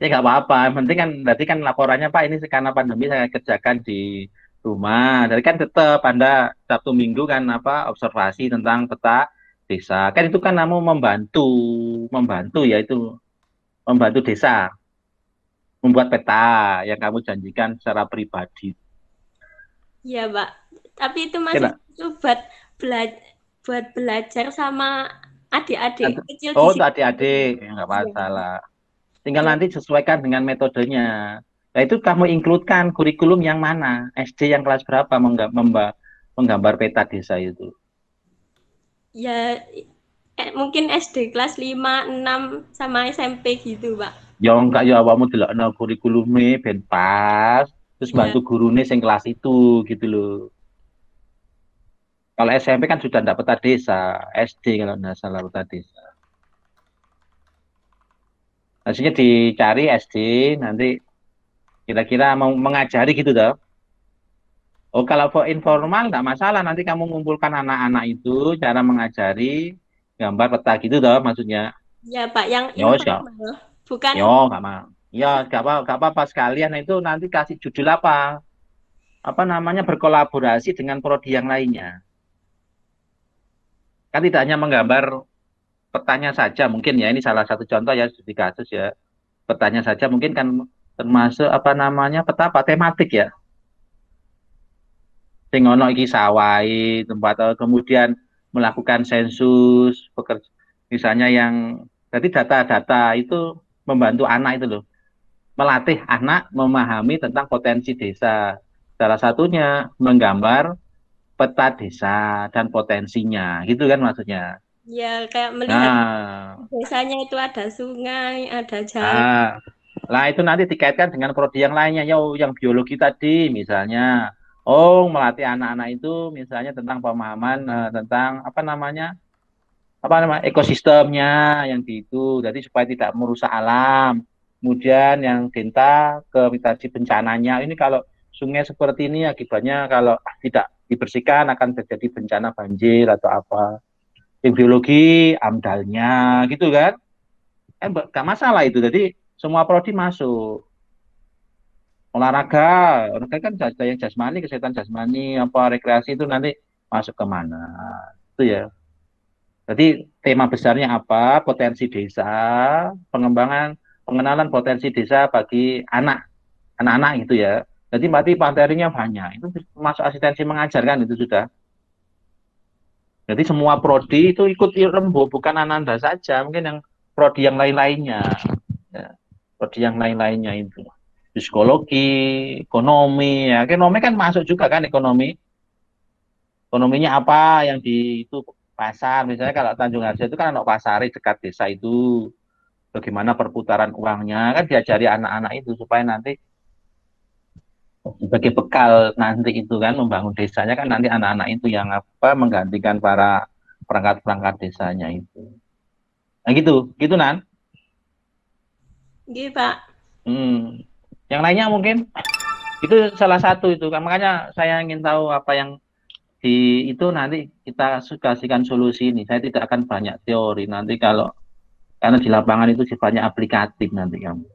Speaker 1: ya nggak apa-apa. Penting kan, berarti kan laporannya Pak ini karena pandemi saya kerjakan di rumah. Jadi kan tetap Anda Sabtu Minggu kan observasi tentang peta desa. Kan itu kan kamu membantu ya itu membantu desa membuat peta yang kamu janjikan secara pribadi.
Speaker 8: Iya, Pak. Tapi itu masih itu buat belajar sama adik-adik kecil di
Speaker 1: Oh,
Speaker 8: sini.
Speaker 1: untuk adik-adik ya, nggak masalah. Tinggal nanti sesuaikan dengan metodenya. Nah, itu kamu include-kan kurikulum yang mana? SD yang kelas berapa menggambar peta desa itu?
Speaker 8: Ya, mungkin SD kelas 5, 6, sama SMP gitu, Pak.
Speaker 1: Ya enggak ya awakmu delokno kurikulumnya ben pas, terus bantu gurune sing kelas itu gitu loh. Kalau SMP kan sudah enggak peta desa, SD kalau enggak salah peta desa. Hasilnya dicari SD, nanti kira-kira mau mengajari gitu dah. Oh, kalau for informal enggak masalah, nanti kamu ngumpulkan anak-anak itu cara mengajari gambar peta gitu dah maksudnya.
Speaker 8: Ya, Pak, yang informal. Bukan.
Speaker 1: Yo, enggak mau. Ya, enggak apa-apa sekalian itu nanti kasih judul apa? Apa namanya berkolaborasi dengan prodi yang lainnya. Kan tidak hanya menggambar petanya saja mungkin ya, ini salah satu contoh ya studi kasus ya. Petanya saja mungkin kan termasuk apa namanya peta apa tematik ya. Sing ono iki sawai tempat kemudian melakukan sensus pekerja misalnya yang jadi data-data itu membantu anak itu loh. Melatih anak memahami tentang potensi desa. Salah satunya menggambar peta desa dan potensinya, gitu kan maksudnya.
Speaker 8: Ya, kayak melihat desanya itu ada sungai, ada jalan.
Speaker 1: Nah, itu nanti dikaitkan dengan prodi yang lainnya, yang biologi tadi misalnya. Oh, melatih anak-anak itu misalnya tentang pemahaman tentang apa namanya ekosistemnya yang itu, jadi supaya tidak merusak alam. Kemudian yang denta ke mitigasi bencananya. Ini kalau sungai seperti ini akibatnya kalau tidak dibersihkan akan terjadi bencana banjir atau apa. Yang biologi amdalnya gitu kan. Gak masalah itu. Jadi semua prodi masuk. Olahraga kan yang jasmani, kesehatan jasmani, apa rekreasi itu nanti masuk ke mana. Itu ya. Jadi tema besarnya apa? Potensi desa, pengenalan potensi desa bagi anak-anak gitu ya. Jadi materinya banyak. Itu masuk asistensi mengajar kan itu sudah. Jadi semua prodi itu ikut rembuk, bukan Ananda saja, mungkin yang prodi yang lain-lainnya. Ya, prodi yang lain-lainnya itu. Psikologi, ekonomi, ya. Ekonomi kan masuk juga kan ekonomi. Ekonominya apa yang di itu pasar, misalnya kalau Tanjung Harjo itu kan ada pasar dekat desa itu. Bagaimana perputaran uangnya, kan diajari anak-anak itu supaya nanti sebagai bekal nanti itu kan membangun desanya kan nanti anak-anak itu yang menggantikan para perangkat-perangkat desanya itu. Nah gitu Nan.
Speaker 8: Gitu Pak.
Speaker 1: Yang lainnya mungkin itu salah satu itu kan, makanya saya ingin tahu apa yang di itu nanti kita kasihkan solusi ini. Saya tidak akan banyak teori nanti karena di lapangan itu sifatnya aplikatif nanti kamu.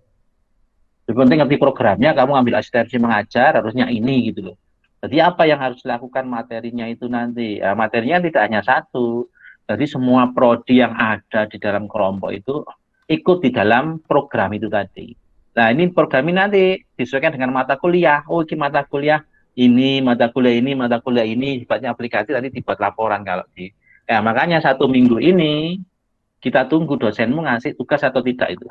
Speaker 1: Yang penting ngerti programnya, kamu ambil asistensi mengajar, harusnya ini gitu loh. Jadi apa yang harus dilakukan materinya itu nanti? Ya, materinya tidak hanya satu. Jadi semua prodi yang ada di dalam kelompok itu ikut di dalam program itu tadi. Nah ini program ini nanti disesuaikan dengan mata kuliah. Oh ini mata kuliah ini, mata kuliah ini, mata kuliah ini, sifatnya aplikatif, nanti dibuat laporan kalau di. Ya makanya 1 minggu ini kita tunggu dosenmu ngasih tugas atau tidak itu.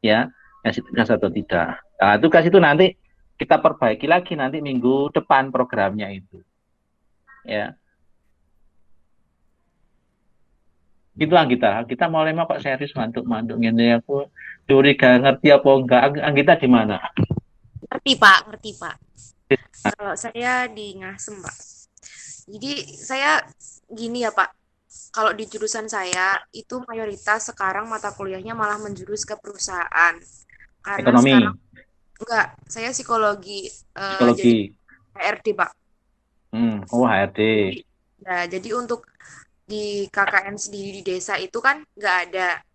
Speaker 1: Ya. Ngasih tugas atau tidak. Nah, tugas itu nanti kita perbaiki lagi nanti minggu depan programnya itu. Ya. Gitu kita mau lema kok serius mantuk ini aku curiga ngerti apa enggak. Anggita di mana?
Speaker 2: Ngerti Pak. Kalau saya di Ngasem Pak. Jadi saya gini ya Pak. Kalau di jurusan saya itu mayoritas sekarang mata kuliahnya malah menjurus ke perusahaan. Karena
Speaker 1: ekonomi.
Speaker 2: Sekarang enggak, saya psikologi. Jadi HRD Pak.
Speaker 1: Oh HRD.
Speaker 2: Nah, jadi untuk di KKN sendiri di desa itu kan nggak ada.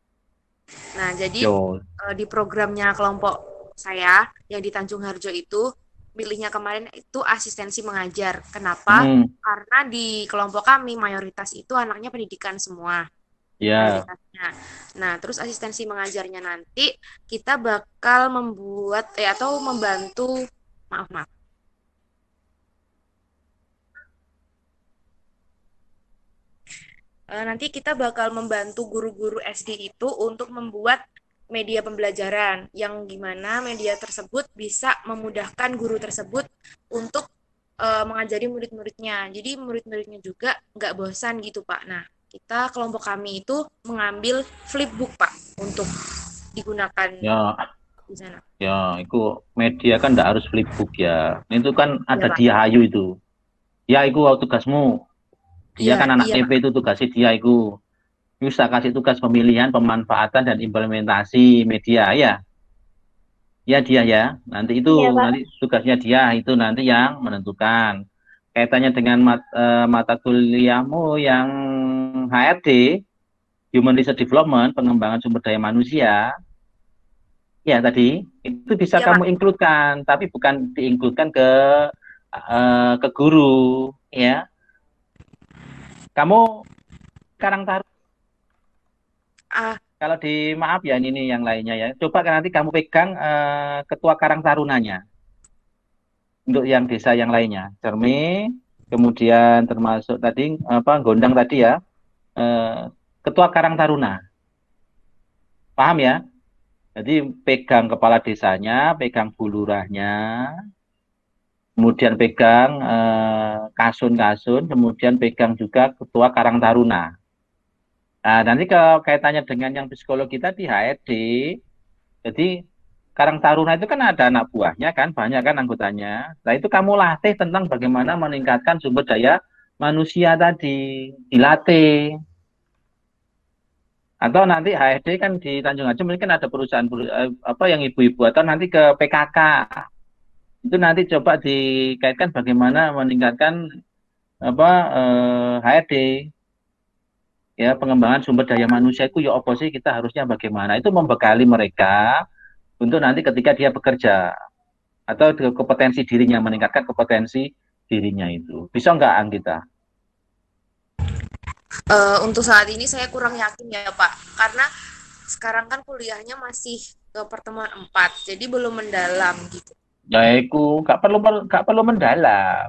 Speaker 2: Nah, jadi di programnya kelompok saya yang di Tanjung Harjo itu milihnya kemarin itu asistensi mengajar. Kenapa? Karena di kelompok kami mayoritas itu anaknya pendidikan semua.
Speaker 1: Ya.
Speaker 2: Mayoritasnya. Nah, terus asistensi mengajarnya nanti kita bakal membuat atau membantu, maaf. Nanti kita bakal membantu guru-guru SD itu untuk membuat media pembelajaran yang gimana media tersebut bisa memudahkan guru tersebut untuk mengajari murid-muridnya. Jadi murid-muridnya juga nggak bosan gitu, Pak. Nah, kita kelompok kami itu mengambil flipbook, Pak, untuk digunakan di sana.
Speaker 1: Ya, itu media kan nggak harus flipbook ya. Itu kan ada Dia Hayu itu. Ya, itu tugasmu. Dia kan anak TP itu tugasnya dia itu. Bisa kasih tugas pemilihan, pemanfaatan, dan implementasi media ya. Ya dia ya. Nanti itu nanti tugasnya dia itu nanti yang menentukan. Kaitannya dengan mata kuliahmu yang HRD, Human Resource Development, pengembangan sumber daya manusia. Ya tadi itu bisa kamu include-kan, tapi bukan di-include-kan ke guru ya. Kamu Karang Taruna. Kalau di maaf ya ini yang lainnya ya. Coba nanti kamu pegang ketua Karang Tarunanya. Untuk yang desa yang lainnya. Cermi, kemudian termasuk tadi Gondang tadi ya. Ketua Karang Taruna. Paham ya? Jadi pegang kepala desanya, pegang bulurahnya, kemudian pegang kasun-kasun, kemudian pegang juga ketua Karang Taruna. Nah, nanti kaitannya dengan yang psikologi tadi HRD, jadi Karang Taruna itu kan ada anak buahnya kan, banyak kan anggotanya. Nah itu kamu latih tentang bagaimana meningkatkan sumber daya manusia tadi, dilatih. Atau nanti HRD kan di Tanjung Ajem mungkin ada perusahaan yang ibu-ibu atau nanti ke PKK. Itu nanti coba dikaitkan bagaimana meningkatkan HRD ya, pengembangan sumber daya manusia itu ya apa sih, kita harusnya bagaimana, itu membekali mereka untuk nanti ketika dia bekerja atau kompetensi dirinya, meningkatkan kompetensi dirinya itu. Bisa nggak Anggita?
Speaker 2: Untuk saat ini saya kurang yakin ya Pak, karena sekarang kan kuliahnya masih ke pertemuan 4, jadi belum mendalam gitu.
Speaker 1: Ya itu nggak perlu mendalam.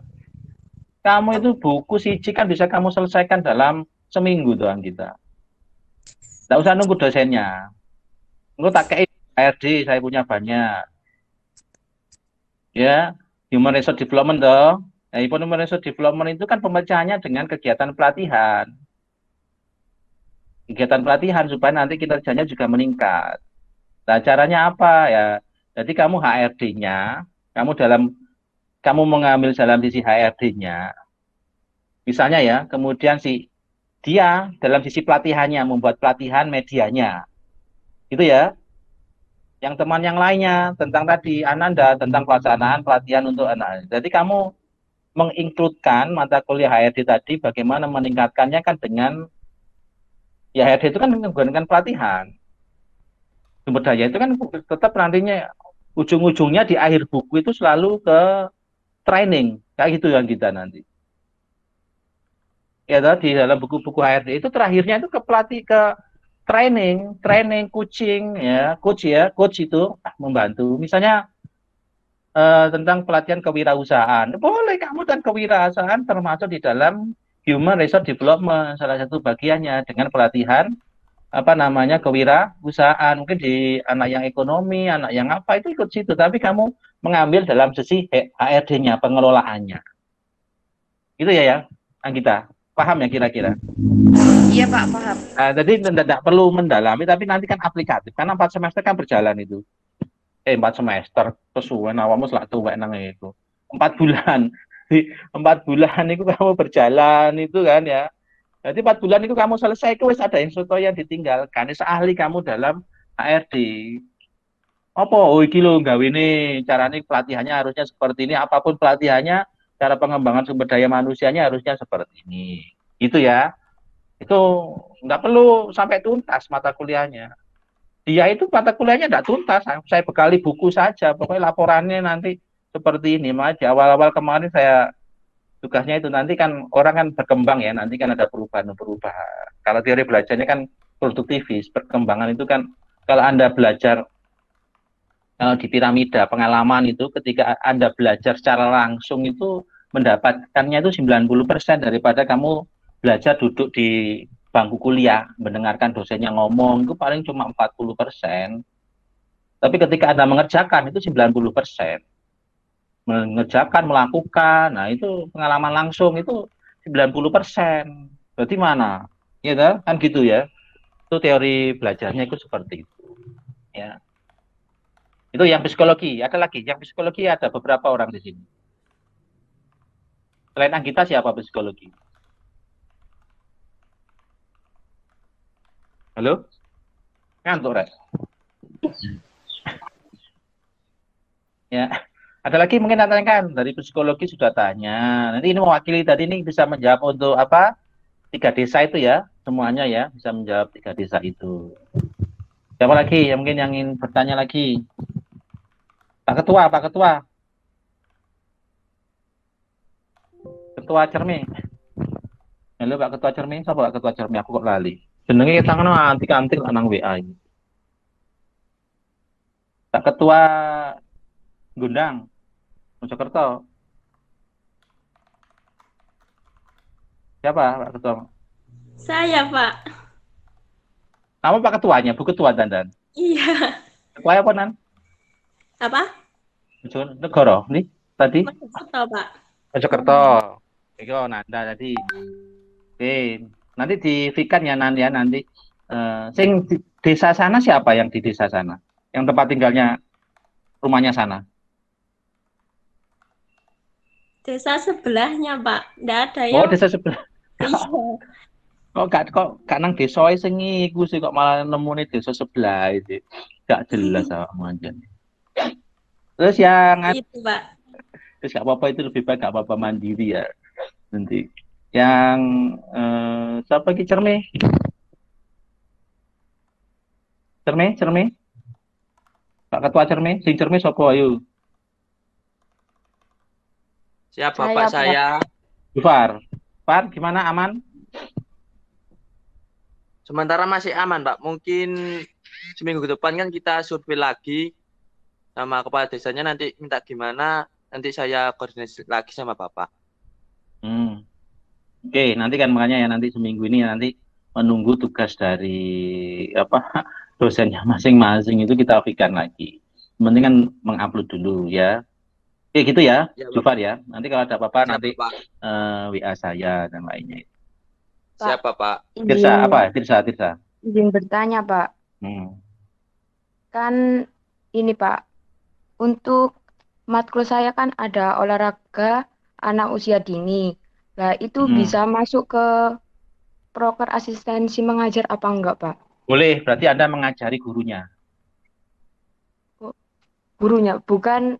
Speaker 1: Kamu itu buku siji kan bisa kamu selesaikan dalam seminggu doang kita. Nggak usah nunggu dosennya. Nggak tak kayak HRD saya punya banyak. Ya, Human Resource Development dong. Nah, Human Resource Development itu kan pemecahannya dengan kegiatan pelatihan. Kegiatan pelatihan supaya nanti kinerjanya juga meningkat. Nah, caranya apa ya? Jadi kamu HRD-nya, kamu mengambil dalam sisi HRD-nya, misalnya ya, kemudian dia dalam sisi pelatihannya membuat pelatihan medianya, gitu ya. Yang teman yang lainnya tentang tadi Ananda tentang pelaksanaan pelatihan untuk anak. Jadi kamu mengincludekan mata kuliah HRD tadi, bagaimana meningkatkannya kan dengan ya HRD itu kan menggunakan pelatihan. Sumber daya itu kan tetap nantinya ujung-ujungnya di akhir buku itu selalu ke training, kayak gitu yang kita nanti. Ya tadi dalam buku-buku HRD itu terakhirnya itu ke training, coaching ya, coach itu membantu. Misalnya tentang pelatihan kewirausahaan, boleh kamu dan kewirausahaan termasuk di dalam Human Resource Development, salah satu bagiannya dengan pelatihan kewirausahaan, mungkin di anak yang ekonomi, anak yang apa itu ikut situ, tapi kamu mengambil dalam sisi HRD-nya, pengelolaannya. Gitu ya Anggita, paham ya kira-kira?
Speaker 2: Iya Pak, paham.
Speaker 1: Nah, jadi tidak perlu mendalami, tapi nanti kan aplikatif, karena 4 semester kan berjalan itu. 4 semester, kesuwen awamu selak tuwek nang itu. 4 bulan. 4 bulan itu kamu berjalan itu kan ya. Jadi 4 bulan itu kamu selesai, wis ada instruktur yang ditinggalkan, ahli kamu dalam HRD. Apa? Oh iki lho gawe ini, caranya pelatihannya harusnya seperti ini, apapun pelatihannya, cara pengembangan sumber daya manusianya harusnya seperti ini. Itu ya. Itu nggak perlu sampai tuntas mata kuliahnya. Dia itu mata kuliahnya nggak tuntas, saya bekali buku saja, pokoknya laporannya nanti seperti ini. Makanya di awal-awal kemarin saya tugasnya itu nanti kan orang kan berkembang ya, nanti kan ada perubahan-perubahan. Kalau teori belajarnya kan produktivis, perkembangan itu kan kalau Anda belajar di piramida pengalaman itu ketika Anda belajar secara langsung itu mendapatkannya itu 90% daripada kamu belajar duduk di bangku kuliah mendengarkan dosennya ngomong itu paling cuma 40%. Tapi ketika Anda mengerjakan itu 90%. Mengerjakan, melakukan, nah itu pengalaman langsung itu 90%. Berarti mana? Ya kan gitu ya. Itu teori belajarnya itu seperti itu. Ya. Itu yang psikologi. Ada lagi, yang psikologi ada beberapa orang di sini. Selain Anggita siapa psikologi? Halo? Ngantuk, Rek? Ya. Ada lagi mungkin tanyakan dari psikologi sudah tanya. Nanti ini mewakili tadi ini bisa menjawab untuk apa? 3 desa itu ya, semuanya ya bisa menjawab 3 desa itu. Siapa lagi yang mungkin yang ingin bertanya lagi? Pak Ketua, Pak Ketua. Ketua Cermi. Halo Pak Ketua Cermi, siapa Pak Ketua Cermi? Aku kok lali. Jenenge tangan antik-antik nang WA ini. Pak Ketua Gundang. Mojokerto. Siapa Pak Ketua?
Speaker 8: Saya, Pak.
Speaker 1: Kamu Pak Ketuanya, Bu Ketua Dandan.
Speaker 8: Iya.
Speaker 1: Ketua apa Nan?
Speaker 8: Apa?
Speaker 1: Negoro, nih tadi?
Speaker 8: Mojokerto, Pak.
Speaker 1: Mojokerto. Iko Nanda tadi. Oke, nanti di Vikan ya Nan ya nanti. Sing di desa sana siapa yang di desa sana? Yang tempat tinggalnya rumahnya sana?
Speaker 8: Desa sebelahnya, Pak. Nggak ada yang...
Speaker 1: Oh, desa sebelah.
Speaker 8: Iya.
Speaker 1: Kok nang desa sing iku sih kok malah nemune desa sebelah itu. Gak jelas sama aja. Terus yang
Speaker 8: Itu, Pak.
Speaker 1: terus gak apa-apa itu lebih baik gak apa-apa mandiri ya. Nanti yang siapa lagi Cermi? Cermi? Pak Ketua Cermi, sing Cermi sapa ayo?
Speaker 9: Siapa Pak saya?
Speaker 1: Jufar. Pak, gimana aman?
Speaker 9: Sementara masih aman, Pak. Mungkin seminggu ke depan kan kita survei lagi sama kepala desanya, nanti minta gimana, nanti saya koordinasi lagi sama Bapak.
Speaker 1: Oke, nanti kan makanya ya nanti seminggu ini ya nanti menunggu tugas dari apa dosennya masing-masing itu kita apikan lagi. Penting kan mengupload dulu ya. Oke gitu ya, Jufar ya. Nanti kalau ada apa-apa nanti WA saya dan lainnya.
Speaker 9: Siapa Pak?
Speaker 1: Tirsa apa? Tirsa.
Speaker 10: Izin bertanya Pak. Kan ini Pak, untuk matkul saya kan ada olahraga anak usia dini. Nah itu bisa masuk ke proker asistensi mengajar apa enggak Pak?
Speaker 1: Boleh, berarti Anda mengajari gurunya.
Speaker 10: Gurunya, bukan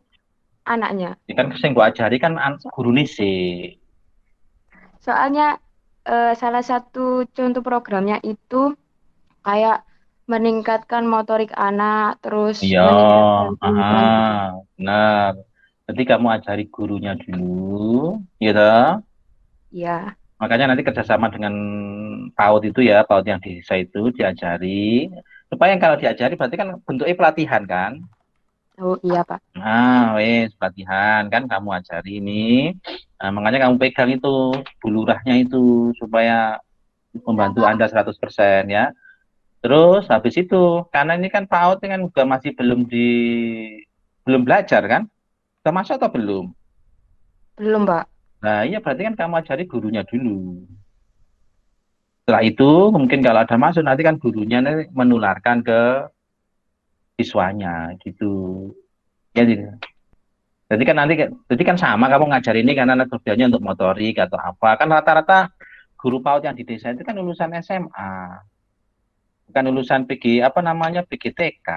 Speaker 10: anaknya.
Speaker 1: Ya kan sing gua ajari kan gurune sih.
Speaker 10: Soalnya salah satu contoh programnya itu kayak meningkatkan motorik anak, terus
Speaker 1: meningkatkan benar. Jadi kamu ajari gurunya dulu, gitu.
Speaker 10: Iya.
Speaker 1: Makanya nanti kerjasama dengan PAUD itu ya, PAUD yang di desa itu diajari. Supaya yang kalau diajari berarti kan bentuknya pelatihan kan?
Speaker 10: Oh iya Pak.
Speaker 1: Nah, wes pelatihan kan kamu ajari ini. Nah, makanya kamu pegang itu bulurahnya itu supaya membantu Anda 100% ya. Terus habis itu karena ini kan PAUD kan juga masih belum belajar kan? Sudah masuk atau belum?
Speaker 10: Belum, Pak.
Speaker 1: Nah, iya berarti kan kamu ajari gurunya dulu. Setelah itu mungkin kalau ada masuk nanti kan gurunya menularkan ke siswanya gitu. Ya gitu. Jadi kan sama kamu ngajar ini karena anak kerjanya untuk motorik atau apa. Kan rata-rata guru PAUD yang di desa itu kan lulusan SMA. Bukan lulusan PGTK.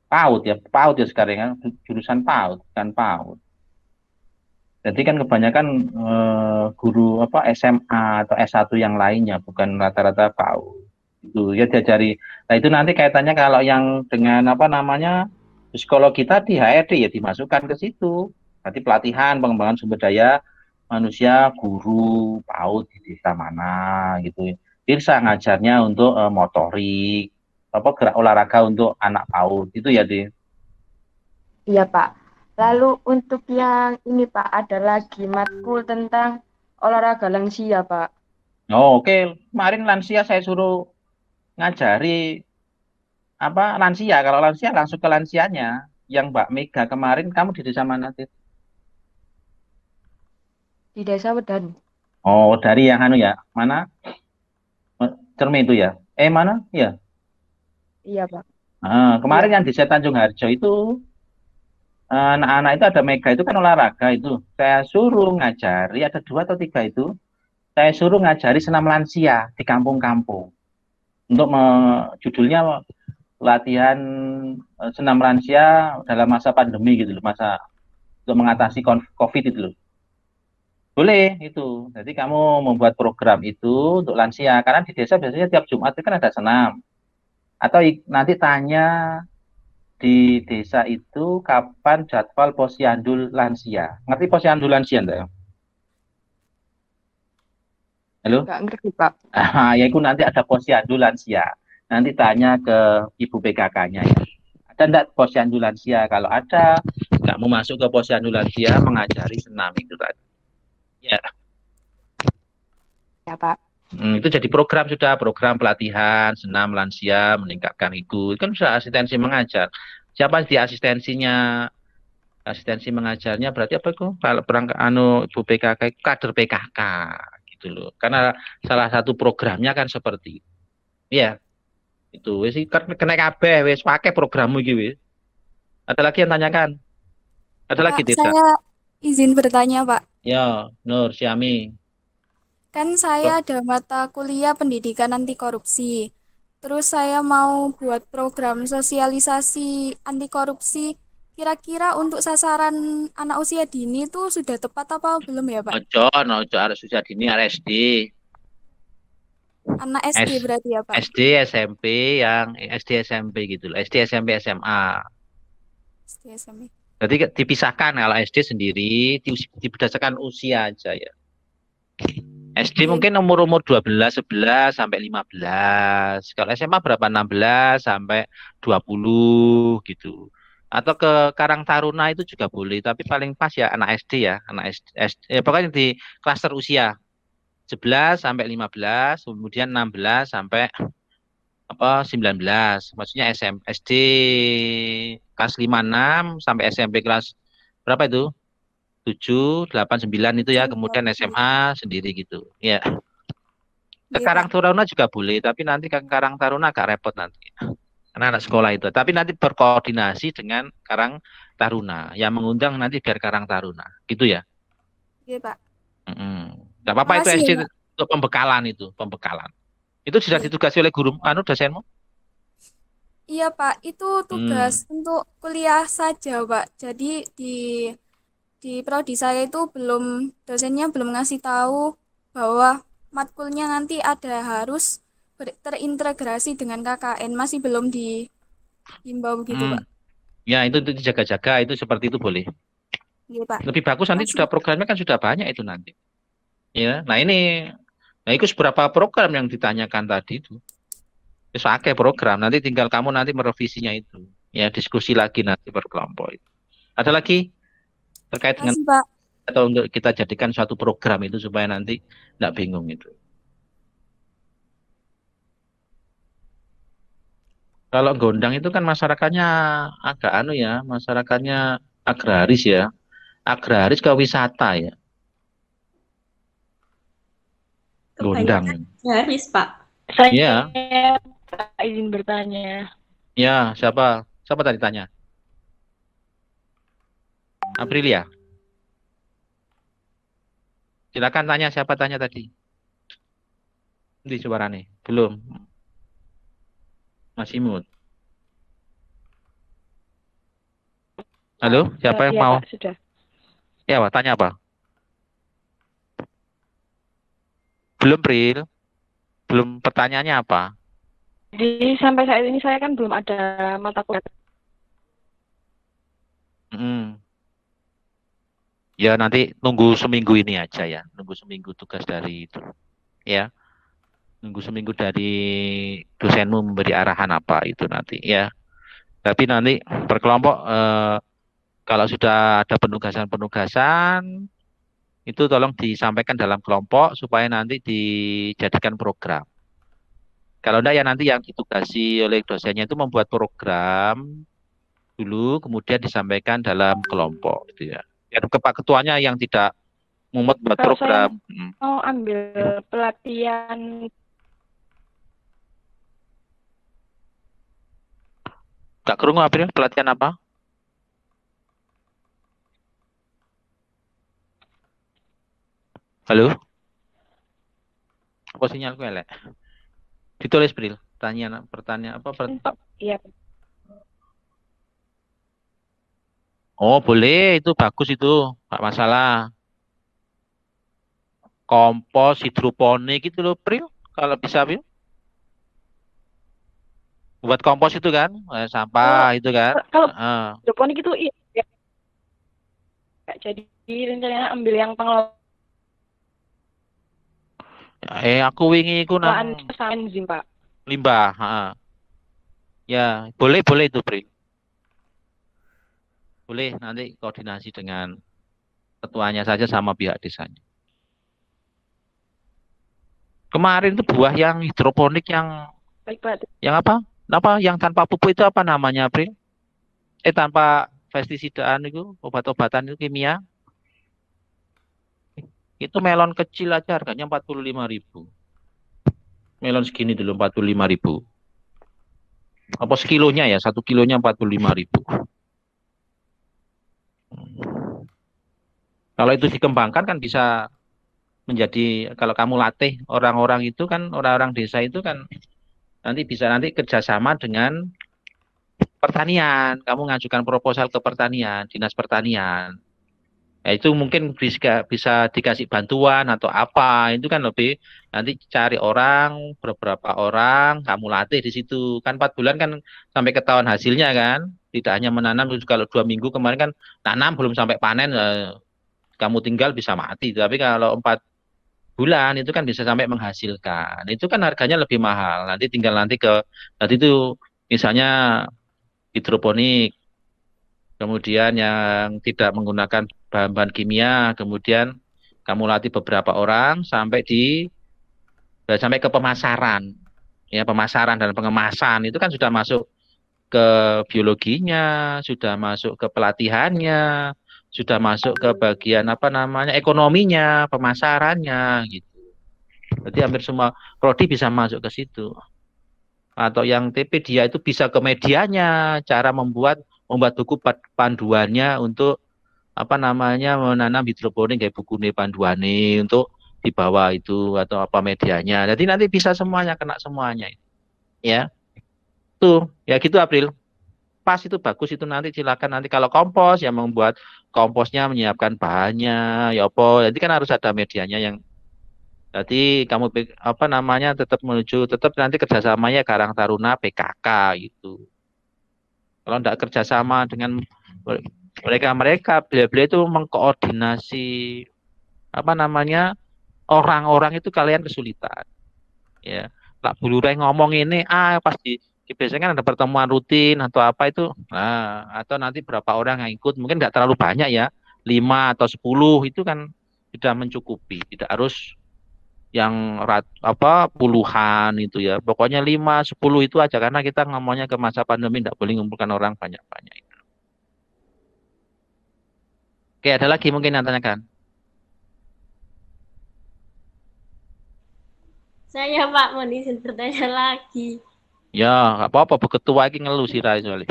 Speaker 1: PAUD ya sekarang kan jurusan PAUD, bukan PAUD. Jadi kan kebanyakan guru SMA atau S1 yang lainnya, bukan rata-rata PAUD. Itu ya diajari. Nah, itu nanti kaitannya kalau yang dengan Psikologi tadi HRD ya dimasukkan ke situ. Berarti pelatihan pengembangan sumber daya manusia guru PAUD di desa mana gitu. Bisa ngajarnya untuk motorik, apa gerak olahraga untuk anak PAUD itu ya, Di.
Speaker 10: Iya, Pak. Lalu untuk yang ini, Pak, ada lagi matkul tentang olahraga lansia, Pak.
Speaker 1: Oh, oke. Kemarin lansia saya suruh ngajari apa lansia. Kalau lansia langsung ke lansianya. Yang Mbak Mega kemarin kamu di desa mana, Tit?
Speaker 10: Di desa Wedani.
Speaker 1: Oh, dari yang anu ya. Mana? Cermin itu ya. Mana? Ya.
Speaker 10: Iya, Pak.
Speaker 1: Kemarin
Speaker 10: Iya.
Speaker 1: yang di desa Tanjung Harjo itu anak-anak itu ada Mega itu kan olahraga itu. Saya suruh ngajari ada 2 atau 3 itu. Saya suruh ngajari senam lansia di kampung-kampung. Untuk judulnya latihan senam lansia dalam masa pandemi gitu loh, masa untuk mengatasi COVID itu loh. Boleh itu. Jadi kamu membuat program itu untuk lansia karena di desa biasanya tiap Jumat itu kan ada senam. Atau nanti tanya di desa itu kapan jadwal posyandu lansia. Ngerti posyandu lansia enggak? Halo?
Speaker 10: Nggak ngerti, Pak.
Speaker 1: Ya itu nanti ada posyandu lansia. Nanti tanya ke Ibu PKK-nya ya. Ada enggak posyandu lansia? Kalau ada, kamu masuk ke posyandu lansia mengajari senam itu tadi. Ya.
Speaker 10: Ya, Pak.
Speaker 1: Itu jadi program sudah, program pelatihan senam lansia meningkatkan itu kan sudah asistensi mengajar. Siapa di asistensinya? Asistensi mengajarnya berarti apa itu? Kalau perangkat Ibu PKK kader PKK gitu loh. Karena salah satu programnya kan seperti itu. Iya. Itu wis kena kabeh wis pakai programmu iki wis. Ada lagi yang tanyakan? Ada lagi, Tirta?
Speaker 11: Saya izin bertanya, Pak.
Speaker 1: Ya, Nur Syami.
Speaker 11: Kan saya ada mata kuliah pendidikan anti korupsi. Terus saya mau buat program sosialisasi anti korupsi. Kira-kira untuk sasaran anak usia dini itu sudah tepat apa belum ya, Pak?
Speaker 1: Ojo harus usia dini, SD.
Speaker 11: Anak SD berarti ya, Pak?
Speaker 1: SD, SMP yang SD, SMP gitu loh. SD, SMP, SMA.
Speaker 11: SD, SMP.
Speaker 1: Jadi dipisahkan kalau SD sendiri berdasarkan usia aja ya. SD mungkin umur 12, 11 sampai 15. Kalau SMA berapa? 16 sampai 20 gitu. Atau ke Karang Taruna itu juga boleh, tapi paling pas ya anak SD ya, anak SD, pokoknya di klaster usia 11 sampai 15, kemudian 16 sampai 19. Maksudnya SD kelas 5 6 sampai SMP kelas berapa itu? 7, 8, 9 itu ya, kemudian SMA sendiri gitu. Ya. Ke Karang Taruna juga boleh, tapi nanti ke Karang Taruna agak repot nanti. Karena anak sekolah itu. Tapi nanti berkoordinasi dengan Karang Taruna. Yang mengundang nanti biar Karang Taruna. Gitu ya?
Speaker 11: Iya, Pak.
Speaker 1: Gak apa-apa itu SD untuk pembekalan itu, pembekalan. Itu sudah ditugasi oleh guru dosenmu?
Speaker 11: Iya, Pak. Itu tugas untuk kuliah saja, Pak. Jadi di prodi saya itu dosennya belum ngasih tahu bahwa matkulnya nanti ada harus terintegrasi dengan KKN, masih belum dihimbau gitu, Pak.
Speaker 1: Ya, itu dijaga-jaga, itu seperti itu boleh.
Speaker 11: Iya, Pak.
Speaker 1: Lebih bagus nanti sudah programnya kan sudah banyak itu nanti. Ya, nah itu seberapa program yang ditanyakan tadi itu. Pakai program, nanti tinggal kamu nanti merevisinya itu. Ya, diskusi lagi nanti berkelompok itu. Ada lagi terkait dengan
Speaker 11: Pak.
Speaker 1: Atau untuk kita jadikan suatu program itu supaya nanti tidak bingung itu. Kalau Gondang itu kan masyarakatnya agak masyarakatnya agraris ya. Agraris ke wisata ya. Gondang.
Speaker 8: Agraris, Pak.
Speaker 3: Saya
Speaker 1: Ya.
Speaker 3: izin bertanya.
Speaker 1: Ya, siapa? Siapa tadi tanya? Aprilia. Silakan tanya, siapa tanya tadi? Di suarane. Belum. Masih mute. Halo, siapa yang
Speaker 3: Ya,
Speaker 1: mau?
Speaker 3: Pak, sudah.
Speaker 1: Ya, Pak, tanya apa? Belum, Pril. Belum, pertanyaannya apa?
Speaker 3: Jadi sampai saat ini saya kan belum ada mata kuliah.
Speaker 1: Ya nanti tunggu seminggu ini aja ya, nunggu seminggu tugas dari itu, ya, nunggu seminggu dari dosenmu memberi arahan apa itu nanti, ya. Tapi nanti per kelompok kalau sudah ada penugasan-penugasan itu tolong disampaikan dalam kelompok supaya nanti dijadikan program. Kalau enggak ya nanti yang ditugasi oleh dosennya itu membuat program dulu, kemudian disampaikan dalam kelompok, gitu ya. Ya, Pak Ketuanya yang tidak mumet buat
Speaker 10: Kalau
Speaker 1: program.
Speaker 10: saya mau ambil pelatihan
Speaker 1: Kak Kerungu April, pelatihan apa? Halo? Apa sinyalku elek? Ditulis April. Pertanyaan apa?
Speaker 10: Iya.
Speaker 1: Oh, boleh, itu bagus itu, nggak masalah. Kompos, hidroponik itu loh, Pril, kalau bisa, Pril. Buat kompos itu kan, sampah itu kan.
Speaker 10: Kalau hidroponik itu iya. Jadi rencananya ambil yang pengelolaan
Speaker 1: aku wingi iku nang
Speaker 10: enzim, Pak.
Speaker 1: Limbah, ya, boleh itu, Pril. Boleh, nanti koordinasi dengan ketuanya saja sama pihak desanya. Kemarin itu buah yang hidroponik yang apa? Yang tanpa pupuk itu apa namanya, April? Tanpa pestisidaan itu, obat-obatan itu kimia. Itu melon kecil aja harganya 45.000. Melon segini dulu 45.000. Apa sekilonya ya? 1 kilonya 45.000. Kalau itu dikembangkan kan bisa menjadi, kalau kamu latih orang-orang itu kan, orang-orang desa itu kan nanti bisa kerjasama dengan pertanian. Kamu ngajukan proposal ke pertanian, dinas pertanian. Ya, itu mungkin bisa dikasih bantuan atau apa. Itu kan lebih nanti cari orang, beberapa orang, kamu latih di situ. Kan 4 bulan kan sampai ketahuan hasilnya kan. Tidak hanya menanam, kalau 2 minggu kemarin kan tanam belum sampai panen, kamu tinggal bisa mati. Tapi kalau 4 bulan itu kan bisa sampai menghasilkan. Itu kan harganya lebih mahal. Nanti tinggal nanti itu misalnya hidroponik, kemudian yang tidak menggunakan bahan-bahan kimia, kemudian kamu latih beberapa orang sampai ke pemasaran. Ya, pemasaran dan pengemasan itu kan sudah masuk ke biologinya, sudah masuk ke pelatihannya, sudah masuk ke bagian ekonominya, pemasarannya gitu. Jadi hampir semua prodi bisa masuk ke situ. Atau yang TP dia itu bisa ke medianya, cara membuat buku panduannya untuk menanam hidroponik kayak buku panduane untuk dibawa itu atau apa medianya. Jadi nanti bisa semuanya, kena semuanya. Ya. Tuh, ya gitu April. Pas itu bagus itu, nanti silakan nanti kalau kompos yang membuat komposnya, menyiapkan bahannya ya apa, jadi kan harus ada medianya yang jadi kamu tetap nanti kerjasamanya Karang Taruna PKK gitu. Kalau tidak kerjasama dengan mereka beliau itu mengkoordinasi orang-orang itu kalian kesulitan ya. Tak bulureng ngomong ini pasti biasanya kan ada pertemuan rutin atau apa itu, atau nanti berapa orang yang ikut, mungkin nggak terlalu banyak ya, 5 atau 10 itu kan sudah mencukupi, tidak harus yang puluhan itu ya, pokoknya 5, 10 itu aja, karena kita ngomongnya ke masa pandemi tidak boleh mengumpulkan orang banyak-banyak. Oke, ada lagi mungkin yang tanyakan?
Speaker 8: Saya Pak, mau izin bertanya lagi.
Speaker 1: Ya, nggak apa-apa, Bu Ketua ini ngeluh sih soalnya.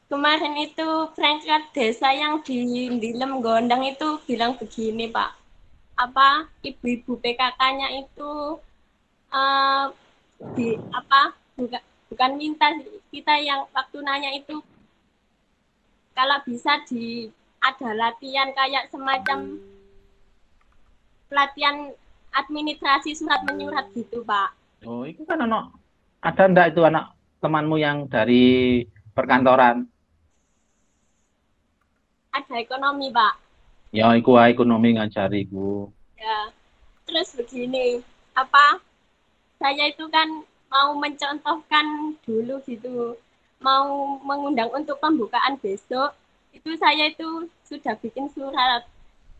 Speaker 8: Kemarin itu perangkat desa yang di Ndilem Gondang itu bilang begini Pak, ibu-ibu PKK-nya itu bukan minta kita, yang waktu nanya itu kalau bisa ada latihan kayak semacam pelatihan administrasi surat menyurat gitu Pak.
Speaker 1: Oh, itu kan ada enggak itu anak temanmu yang dari perkantoran?
Speaker 8: ada ekonomi, Pak.
Speaker 1: Ya, iku ekonomi ngajari iku.
Speaker 8: Ya, terus begini, saya itu kan mau mencontohkan dulu gitu, mau mengundang untuk pembukaan besok, itu saya itu sudah bikin surat,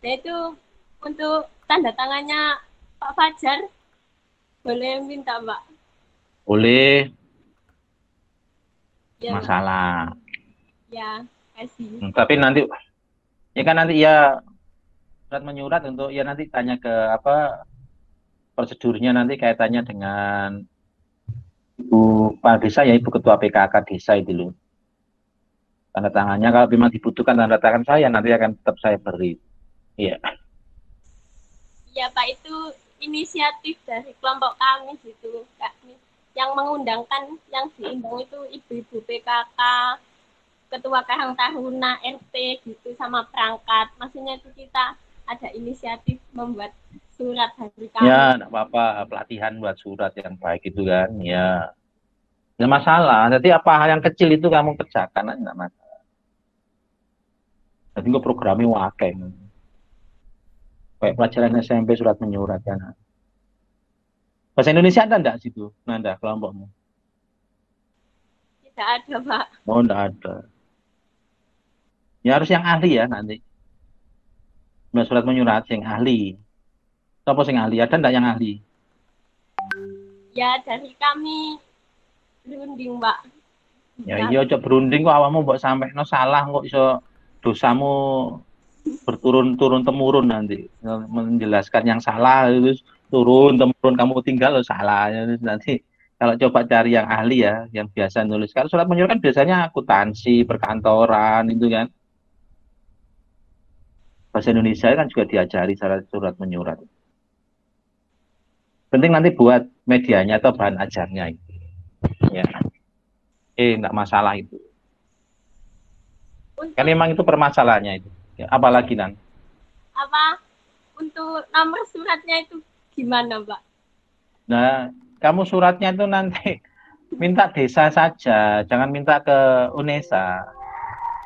Speaker 8: yaitu untuk tanda tangannya Pak Fajar, boleh minta, Pak?
Speaker 1: Boleh.
Speaker 8: Ya,
Speaker 1: Masalah.
Speaker 8: Ya, kasih.
Speaker 1: Tapi nanti, ya kan nanti ya surat menyurat untuk ya nanti tanya ke prosedurnya nanti kaitannya dengan Ibu Kepala Desa ya Ibu Ketua PKK Desa itu loh. Tanda tangannya kalau memang dibutuhkan tanda tangan saya nanti akan tetap saya beri. Iya.
Speaker 8: Iya Pak, itu inisiatif dari kelompok kami gitu, Kak. Yang mengundangkan, yang diundang itu ibu-ibu PKK, Ketua Karang Taruna, RT gitu, sama perangkat. Maksudnya itu kita ada inisiatif membuat surat hari kami.
Speaker 1: Ya, enggak apa-apa, pelatihan buat surat yang baik itu kan, ya. Enggak masalah. Jadi apa hal yang kecil itu kamu kerjakan aja, enggak masalah. Jadi kok programnya wakai. Kayak pelajaran SMP surat menyurat kan. Bahasa Indonesia ada enggak situ? Nanda kelompokmu?
Speaker 8: Tidak ada, Pak.
Speaker 1: Oh, enggak ada. Ya harus yang ahli ya nanti. Surat menyurat yang ahli. Siapa yang ahli? Ada enggak yang ahli?
Speaker 8: Ya dari kami berunding, Pak.
Speaker 1: Ya iya coba berunding kok awakmu mbok sampekno salah kok iso dosamu berturun-turun temurun nanti. Menjelaskan yang salah terus turun temurun kamu tinggal salah nanti. Kalau coba cari yang ahli ya, yang biasa nulis. Kalau surat menyurat kan biasanya akuntansi, perkantoran itu kan. Bahasa Indonesia kan juga diajari surat menyurat. Penting nanti buat medianya atau bahan ajarnya itu. Ya. Enggak masalah itu. Kan memang itu permasalahannya itu. Ya, apalagi Nan?
Speaker 8: Untuk nomor suratnya itu gimana, Pak?
Speaker 1: Nah, kamu suratnya itu nanti minta desa saja, jangan minta ke UNESA.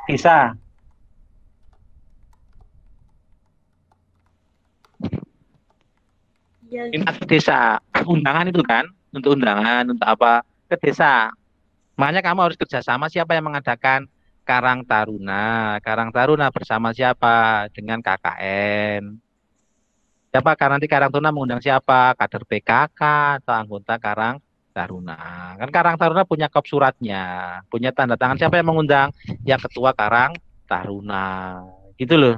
Speaker 1: Bisa. Minta ke desa, undangan itu kan, untuk undangan, untuk apa, ke desa. Makanya kamu harus kerjasama siapa yang mengadakan Karang Taruna. Karang Taruna bersama siapa? Dengan KKN. Siapa? Karena nanti Karang Taruna mengundang siapa? Kader PKK atau anggota Karang Taruna. Kan Karang Taruna punya kop suratnya, punya tanda tangan siapa yang mengundang? Ya Ketua Karang Taruna. Gitu loh.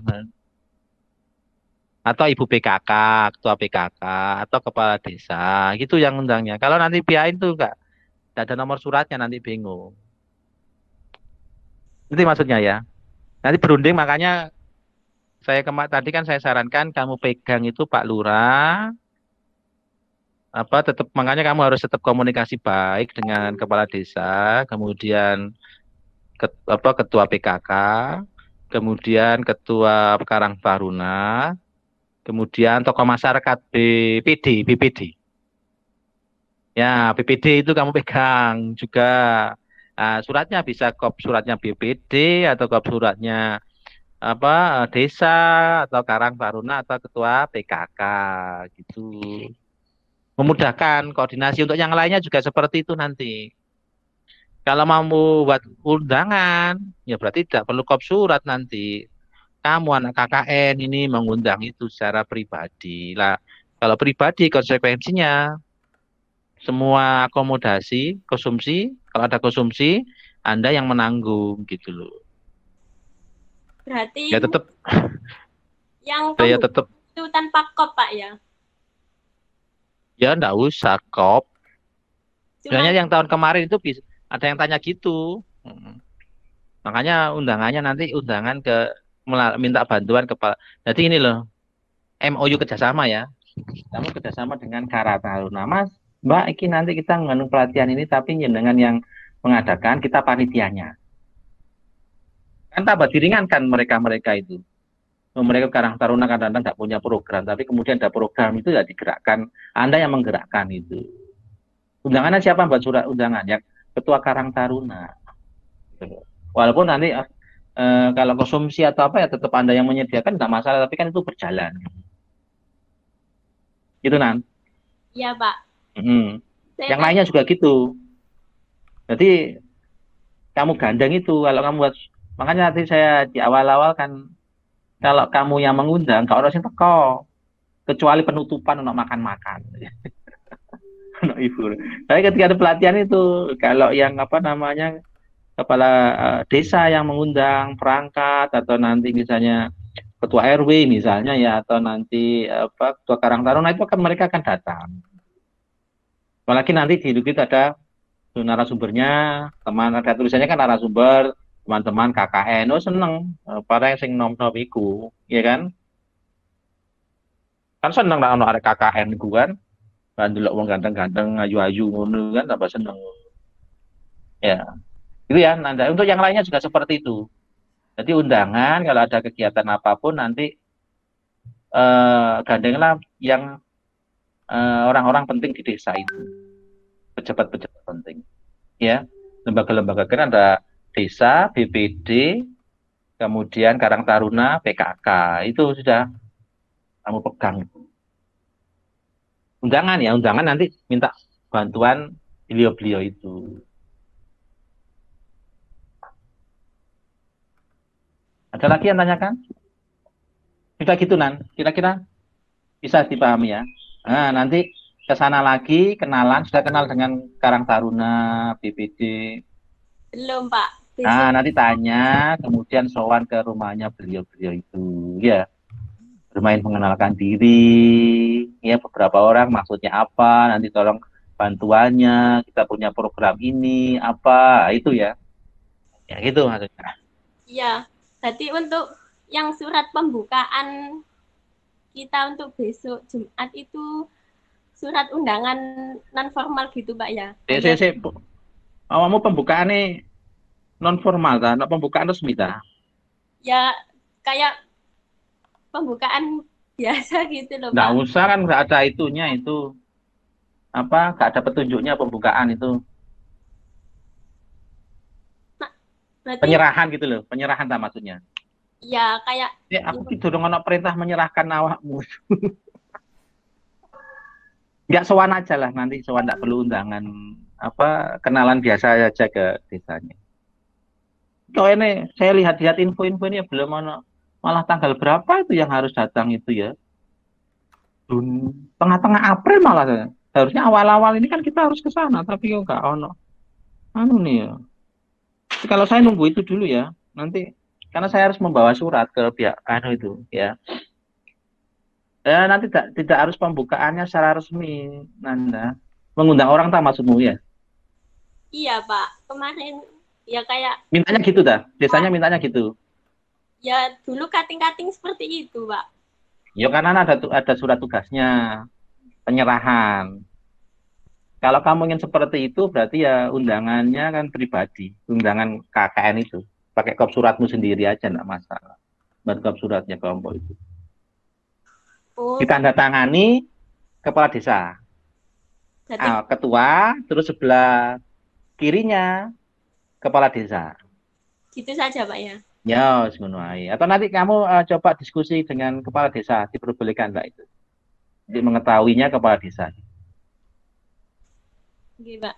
Speaker 1: Atau Ibu PKK, Ketua PKK, atau Kepala Desa. Gitu yang undangnya. Kalau nanti pihak itu enggak ada nomor suratnya nanti bingung. Itu maksudnya ya. Nanti berunding makanya tadi kan saya sarankan kamu pegang itu Pak Lurah. Makanya kamu harus tetap komunikasi baik dengan kepala desa, kemudian ketua PKK, kemudian ketua Karang Taruna, kemudian tokoh masyarakat BPD. Ya, BPD itu kamu pegang juga. Suratnya bisa kop suratnya BPD atau kop suratnya desa atau Karang Taruna atau ketua PKK gitu. Memudahkan koordinasi untuk yang lainnya juga seperti itu nanti. Kalau mau buat undangan, ya berarti tidak perlu kop surat nanti. Kamu anak KKN ini mengundang itu secara pribadi. Lah, kalau pribadi konsekuensinya semua akomodasi, konsumsi, kalau ada konsumsi, Anda yang menanggung gitu loh.
Speaker 8: Berarti
Speaker 1: ya tetap
Speaker 8: yang
Speaker 1: ya tetap
Speaker 8: itu tanpa kop, Pak ya?
Speaker 1: Ya enggak usah kop. Sebenarnya yang tahun kemarin itu bisa, ada yang tanya gitu. Makanya undangannya nanti undangan minta bantuan kepala. Jadi ini loh, MOU kerjasama ya. Kamu kerjasama dengan Karang Taruna, Mas. Mbak, ini nanti kita mengandung pelatihan ini, tapi dengan yang mengadakan kita panitianya. Kan tambah diringankan mereka itu. Mereka Karang Taruna kadang-kadang tidak punya program, tapi kemudian ada program itu ya digerakkan. Anda yang menggerakkan itu. Undangannya siapa buat surat undangan? Ya Ketua Karang Taruna. Walaupun nanti kalau konsumsi atau apa ya tetap Anda yang menyediakan nggak masalah, tapi kan itu berjalan. Gitu Nan.
Speaker 8: Iya Pak.
Speaker 1: Yang lainnya juga gitu. Jadi kamu gandeng itu kalau kamu buat, makanya nanti saya di awal-awal kan kalau kamu yang mengundang gak orang sing teko kecuali penutupan untuk makan-makan. Anak ibu. Tapi ketika ada pelatihan itu kalau yang apa namanya kepala desa yang mengundang perangkat atau nanti misalnya ketua RW misalnya ya atau nanti apa ketua Karang Taruna itu kan mereka akan datang. Apalagi nanti di itu ada narasumbernya, teman ada tulisannya kan narasumber, teman-teman KKN, oh seneng, para yang sing nom-nom iku, ya kan? Kan seneng lah ono arek KKN iku kan, bandelok wong ganteng-ganteng, ayu-ayu ngono kan, tambah seneng. Ya, itu ya. Nanda. Untuk yang lainnya juga seperti itu. Jadi undangan kalau ada kegiatan apapun nanti gandenglah yang orang-orang penting di desa itu. Pejabat-pejabat penting, ya lembaga-lembaga kan ada desa, BPD, kemudian Karang Taruna, PKK itu sudah kamu pegang. Undangan ya, undangan nanti minta bantuan beliau-beliau itu. Ada lagi yang tanyakan? Kita gitu Nan, kira-kira bisa dipahami ya. Nah nanti ke sana lagi, kenalan, sudah kenal dengan Karang Taruna, BPD?
Speaker 8: Belum, Pak.
Speaker 1: Nah, nanti tanya, kemudian sowan ke rumahnya beliau-beliau itu, ya. Bermain mengenalkan diri, ya beberapa orang maksudnya apa, nanti tolong bantuannya, kita punya program ini, apa, itu ya. Ya gitu maksudnya.
Speaker 8: Iya, jadi untuk yang surat pembukaan kita untuk besok Jumat itu surat undangan non formal gitu Pak ya?
Speaker 1: Awakmu pembukaan nih non formal ta, pembukaan resmi ta?
Speaker 8: Ya kayak pembukaan biasa gitu loh Pak.
Speaker 1: Nggak usah kan, nggak ada itunya itu apa? Nggak ada petunjuknya pembukaan itu.
Speaker 8: Nah, berarti,
Speaker 1: penyerahan gitu loh, penyerahan tak maksudnya?
Speaker 8: Ya kayak.
Speaker 1: Ya aku gitu dong, ono perintah menyerahkan awakmu. Nggak sowan aja lah, nanti sowan nggak perlu undangan, apa kenalan biasa aja ke desanya. Kok ini saya lihat-lihat info-info ini ya belum ono, malah tanggal berapa itu yang harus datang itu ya? Tengah-tengah April malah. Harusnya awal-awal ini kan kita harus ke sana, tapi kok nggak ono. Anu nih ya. Kalau saya nunggu itu dulu ya, nanti karena saya harus membawa surat ke pihak anu itu ya. Nanti tidak harus pembukaannya secara resmi, Nanda. Mengundang orang tak maksudmu ya?
Speaker 8: Iya Pak, kemarin ya kayak.
Speaker 1: Mintanya gitu dah, desanya mintanya gitu.
Speaker 8: Ya dulu kating-kating seperti itu Pak.
Speaker 1: Ya karena ada surat tugasnya, penyerahan. Kalau kamu ingin seperti itu berarti ya undangannya kan pribadi, undangan KKN itu. Pakai kop suratmu sendiri aja enggak masalah. Buat kop suratnya kelompok itu. Ditandatangani kepala desa, ketua, terus sebelah kirinya kepala desa.
Speaker 8: Gitu saja Pak ya?
Speaker 1: Ya, semuanya. Atau nanti kamu coba diskusi dengan kepala desa, diperbolehkan Mbak itu. Jadi mengetahuinya kepala desa.
Speaker 8: Oke Pak.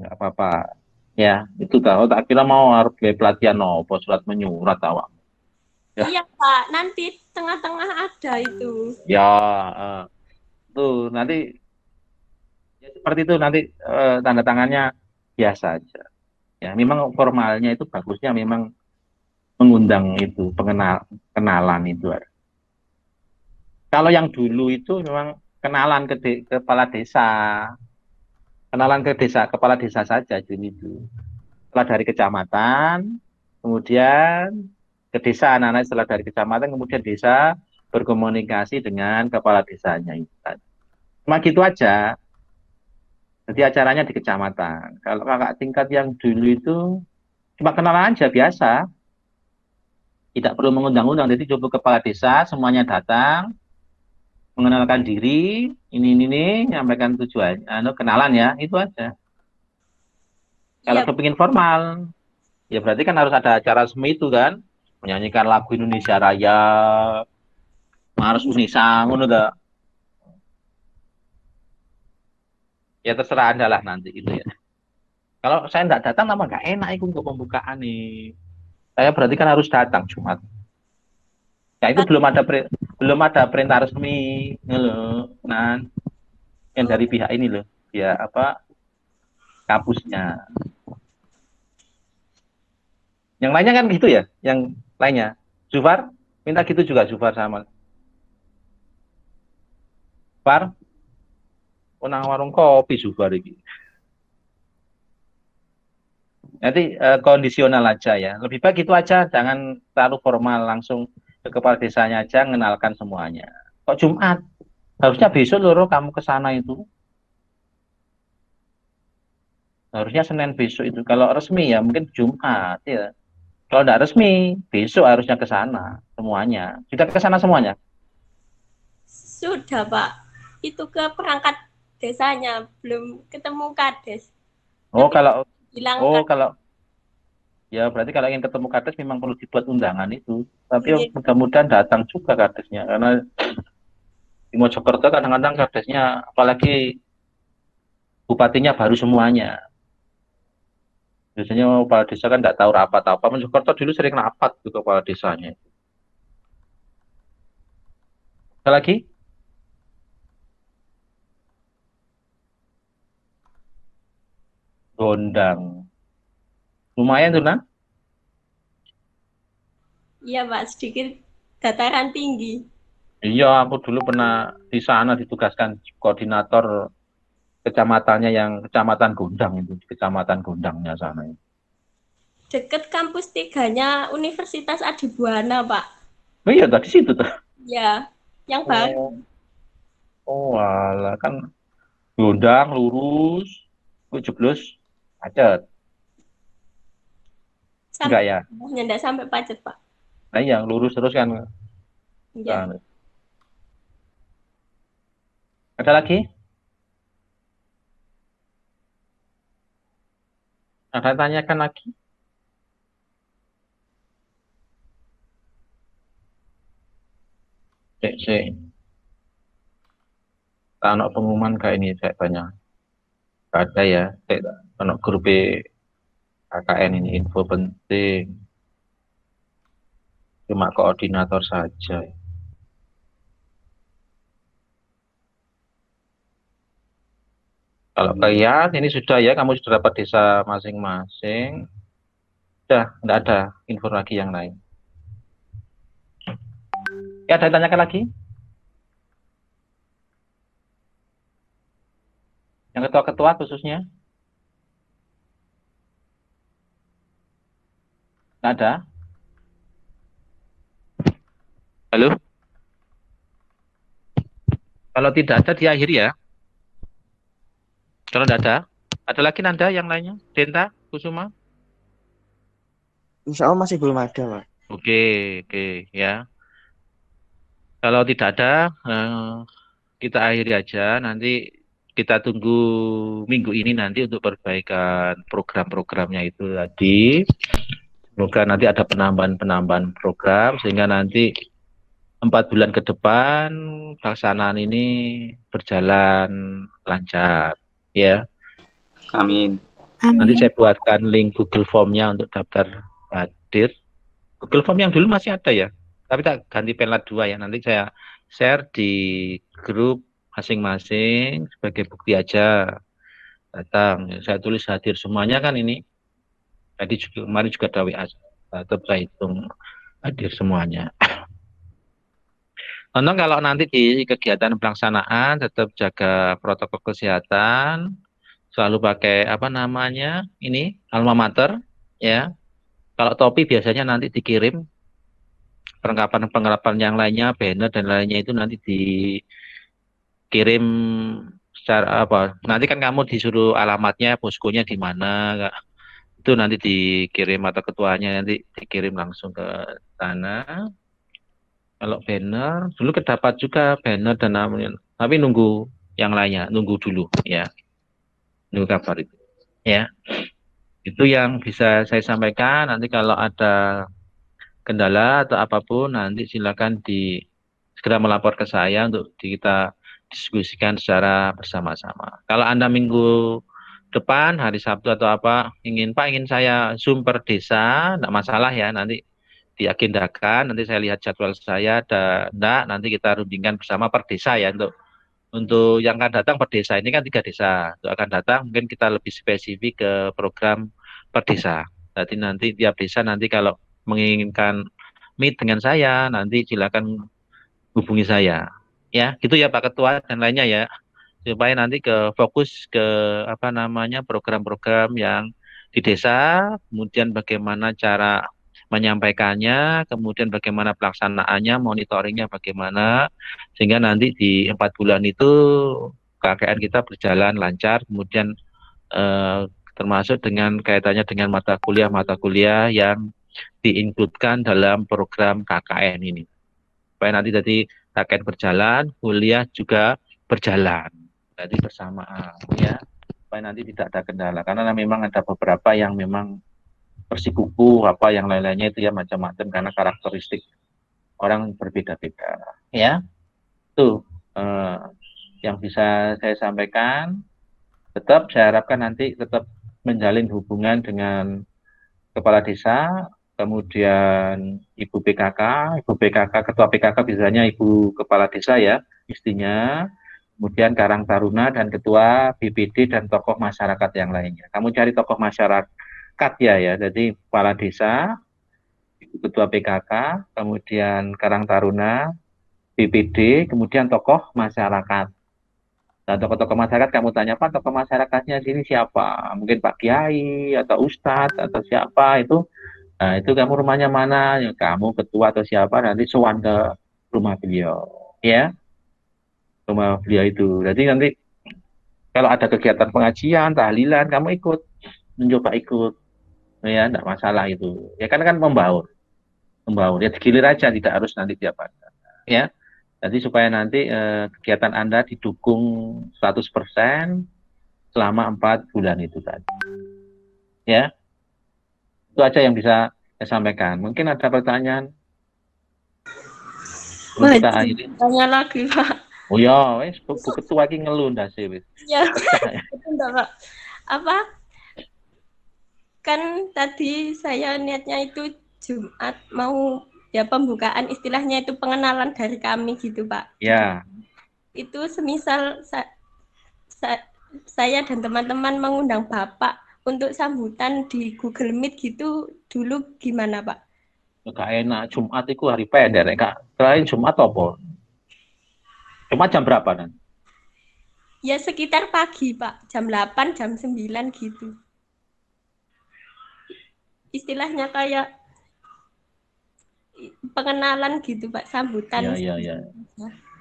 Speaker 1: Apa-apa. Ya, itu tahu. Tak kira mau harus pelatihan apa surat menyurat awak.
Speaker 8: Ya. Iya Pak, nanti tengah-tengah ada itu.
Speaker 1: Ya, tuh nanti ya seperti itu nanti tanda tangannya biasa aja. Ya, memang formalnya itu bagusnya memang mengundang itu kenalan itu. Kalau yang dulu itu memang kenalan ke kepala desa, kenalan ke desa kepala desa saja dulu itu. Setelah dari kecamatan, kemudian ke desa, anak-anak setelah dari kecamatan, kemudian desa berkomunikasi dengan kepala desanya itu. Cuma gitu aja. Jadi acaranya di kecamatan. Kalau kakak tingkat yang dulu itu cuma kenalan aja biasa. Tidak perlu mengundang-undang. Jadi coba kepala desa semuanya datang, mengenalkan diri, ini, nyampaikan tujuan, kenalan ya, itu aja. Kalau kepingin formal, Ya berarti kan harus ada acara resmi itu kan, menyanyikan lagu Indonesia Raya, harus unisangun udah. Ya terserah Anda lah nanti gitu ya. Kalau saya nggak datang, nama nggak enak itu untuk pembukaan nih. Saya berarti kan harus datang Jumat. Ya itu belum ada perintah resmi, loh, nah, yang dari pihak ini loh, ya apa kampusnya. Yang lainnya kan gitu ya, yang lainnya. Zufar, minta gitu juga Zufar sama. Zufar, nang warung kopi Zufar ini. Nanti kondisional aja ya. Lebih baik itu aja, jangan terlalu formal, langsung ke kepala desanya aja, mengenalkan semuanya. Kok Jumat? Harusnya besok loro kamu ke sana itu. Harusnya Senin besok itu. Kalau resmi ya mungkin Jumat ya. Kalau tidak resmi, besok harusnya ke sana semuanya. Sudah ke sana semuanya?
Speaker 8: Sudah, Pak. Itu ke perangkat desanya, belum ketemu Kades.
Speaker 1: Oh,
Speaker 8: Tapi
Speaker 1: kalau
Speaker 8: bilang
Speaker 1: kalau ya berarti kalau ingin ketemu Kades memang perlu dibuat undangan itu. Tapi mudah-mudahan datang juga Kadesnya, karena di Mojokerto kadang-kadang Kadesnya, apalagi bupatinya baru semuanya. Biasanya kepala desa kan nggak tahu rapat apa. Mojokerto dulu sering rapat tuh kepala desanya. Ada lagi? Gondang. Lumayan tuh, Nah.
Speaker 8: Iya, Pak, sedikit dataran tinggi.
Speaker 1: Iya, aku dulu pernah di sana ditugaskan koordinator kecamatannya yang kecamatan Gondang itu, kecamatan Gondangnya sana.
Speaker 8: Deket kampus 3-nya Universitas Adibuana, Pak.
Speaker 1: Oh iya, tadi situ tuh.
Speaker 8: Ya, yang baru.
Speaker 1: Oh, alah, kan Gondang lurus, gue jeblos, macet. Enggak ya?
Speaker 8: Enggak sampai pacet, Pak.
Speaker 1: Nah, yang lurus terus kan.
Speaker 8: Iya.
Speaker 1: Nah. Ada lagi? Ada tanyakan lagi? Cek. Anak pengumuman kayak ini saya tanya. Gak ada ya. Anak grup KKN ini info penting. Cuma koordinator saja. Kalau kalian ini sudah ya, kamu sudah dapat desa masing-masing. Sudah, tidak ada info lagi yang lain. Ya, ada yang tanyakan lagi? Yang ketua-ketua khususnya? Tidak ada? Halo? Kalau tidak ada, diakhiri ya. Kalau tidak ada lagi Nanda yang lainnya? Denta, Kusuma?
Speaker 6: Insya Allah masih belum ada, Pak.
Speaker 1: Oke, ya. Kalau tidak ada, kita akhiri aja. Nanti kita tunggu minggu ini nanti untuk perbaikan program-programnya itu tadi. Semoga nanti ada penambahan program sehingga nanti 4 bulan ke depan pelaksanaan ini berjalan lancar, ya.
Speaker 6: Amin.
Speaker 1: Nanti saya buatkan link Google Form-nya untuk daftar hadir. Google Form yang dulu masih ada ya, tapi tak ganti Penlat 2 ya. Nanti saya share di grup masing-masing sebagai bukti aja datang. Saya tulis hadir semuanya kan ini. Tadi juga kemarin juga ada WA, tetap saya hitung hadir semuanya. Tonton kalau nanti di kegiatan pelaksanaan tetap jaga protokol kesehatan, selalu pakai apa namanya ini alma mater ya. Kalau topi biasanya nanti dikirim, perlengkapan yang lainnya, banner dan lainnya itu nanti dikirim secara apa? Nanti kan kamu disuruh alamatnya, poskonya di mana, itu nanti dikirim atau ketuanya nanti dikirim langsung ke sana. Kalau banner, dulu kedapat juga banner dan namanya, tapi nunggu yang lainnya, nunggu dulu ya, nunggu kabar itu, ya. Itu yang bisa saya sampaikan. Nanti kalau ada kendala atau apapun, nanti silakan segera melapor ke saya untuk kita diskusikan secara bersama-sama. Kalau Anda minggu depan, hari Sabtu atau apa, ingin saya Zoom per desa, enggak masalah ya, nanti diagendakan, nanti saya lihat jadwal saya, enggak, nanti kita rundingkan bersama per desa ya, untuk yang akan datang per desa, ini kan 3 desa, untuk akan datang mungkin kita lebih spesifik ke program per desa. Jadi nanti tiap desa nanti kalau menginginkan meet dengan saya, nanti silakan hubungi saya. Ya, gitu ya Pak Ketua dan lainnya ya. Supaya nanti fokus ke program-program yang di desa, kemudian bagaimana cara menyampaikannya, kemudian bagaimana pelaksanaannya, monitoringnya bagaimana, sehingga nanti di 4 bulan itu KKN kita berjalan lancar, kemudian termasuk dengan kaitannya dengan mata kuliah yang diinkludkan dalam program KKN ini. Supaya nanti jadi KKN berjalan, kuliah juga berjalan, jadi bersamaan ya, supaya nanti tidak ada kendala, karena memang ada beberapa yang memang bersikuku yang lain-lainnya itu ya macam-macam karena karakteristik orang berbeda-beda ya. Itu yang bisa saya sampaikan. Tetap saya harapkan nanti tetap menjalin hubungan dengan kepala desa, kemudian Ibu PKK, Ketua PKK biasanya Ibu Kepala Desa ya istrinya, kemudian Karang Taruna dan Ketua BPD dan tokoh masyarakat yang lainnya. Kamu cari tokoh masyarakat ya, jadi Kepala Desa, Ketua PKK, kemudian Karang Taruna, BPD, kemudian tokoh masyarakat. Nah, tokoh-tokoh masyarakat kamu tanya, Pak, tokoh masyarakatnya sini siapa? Mungkin Pak Kiai atau Ustadz atau siapa itu. Nah, itu kamu rumahnya mana? Ya, kamu ketua atau siapa, nanti sowan ke rumah beliau. Ya, rumah beliau itu. Jadi nanti kalau ada kegiatan pengajian, tahlilan, kamu ikut. Mencoba ikut. Ya, enggak masalah itu. Ya, kan membaur. Ya, digilir aja, tidak harus nanti tiap hari. Ya, jadi supaya nanti kegiatan Anda didukung 100% selama 4 bulan itu tadi. Ya, itu aja yang bisa saya sampaikan. Mungkin ada pertanyaan?
Speaker 8: Tanya lagi, Pak.
Speaker 1: Oh ya, wes Bu Ketua iki ngeluh ndase wis.
Speaker 8: Iya. Betul, Pak. Apa? Kan tadi saya niatnya itu Jumat mau ya pembukaan, istilahnya itu pengenalan dari kami gitu, Pak.
Speaker 1: Ya.
Speaker 8: Itu semisal saya dan teman-teman mengundang Bapak untuk sambutan di Google Meet gitu dulu gimana, Pak?
Speaker 1: Gak enak, Jumat itu hari pendek, Kak. Selain Jumat apa? Jumat jam berapa nanti?
Speaker 8: Ya sekitar pagi, Pak. Jam 8, jam 9 gitu. Istilahnya kayak pengenalan gitu, Pak, sambutan.
Speaker 1: Ya.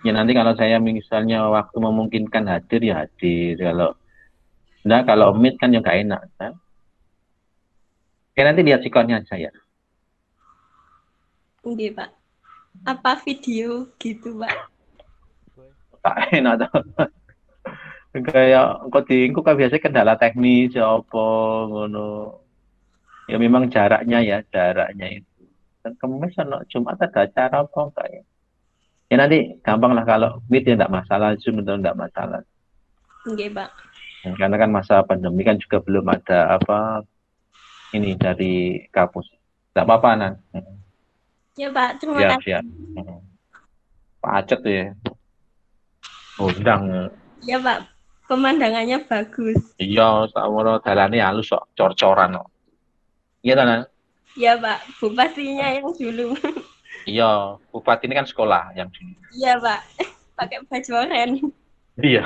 Speaker 1: Ya nanti kalau saya misalnya waktu memungkinkan hadir ya hadir. Kalau meet kan ya gak enak kan. Oke, nanti lihat sikonnya saya.
Speaker 8: Oke, Pak. Apa video gitu, Pak?
Speaker 1: Tak enak tuh. Kayak kok diengku kan biasanya kendala teknis ya apa ngono. Ya memang jaraknya itu. Dan kemudian Jumat ada acara apa enggak ya? Ya nanti gampang lah kalau meet ya enggak masalah, Zoom itu enggak masalah.
Speaker 8: Oke, Pak.
Speaker 1: Ya, karena kan masa pandemi kan juga belum ada ini dari kampus. Enggak apa-apa, Nan.
Speaker 8: Ya, Pak. Terima kasih.
Speaker 1: Siap. Pacet tuh ya. Undang.
Speaker 8: Ya, Pak. Pemandangannya bagus.
Speaker 1: Iya, sakmono dalane halus kok, cor-coran kok. Iya, Nan.
Speaker 8: Iya, Pak. Bupatinya yang dulu.
Speaker 1: Iya, bupati ini kan sekolah yang dulu.
Speaker 8: Iya, Pak. Pakai baju oranye.
Speaker 1: Iya.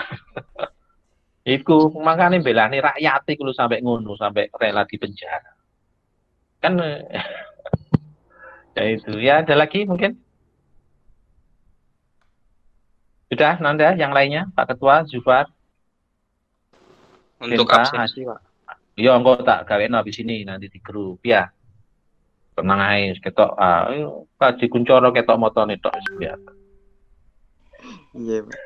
Speaker 1: Iku makanya belani rakyat iku sampai ngono, sampai rela di penjara. Kan ya itu. Ya ada lagi mungkin? Sudah, nanti yang lainnya, Pak Ketua, Zufar.
Speaker 9: Untuk absensi, Pak.
Speaker 1: Iya, engko tak gawein habis ini nanti di grup ya. Tenang aja, ketok kaji kuncoro ketok motone tok ya.
Speaker 6: Iya, Pak.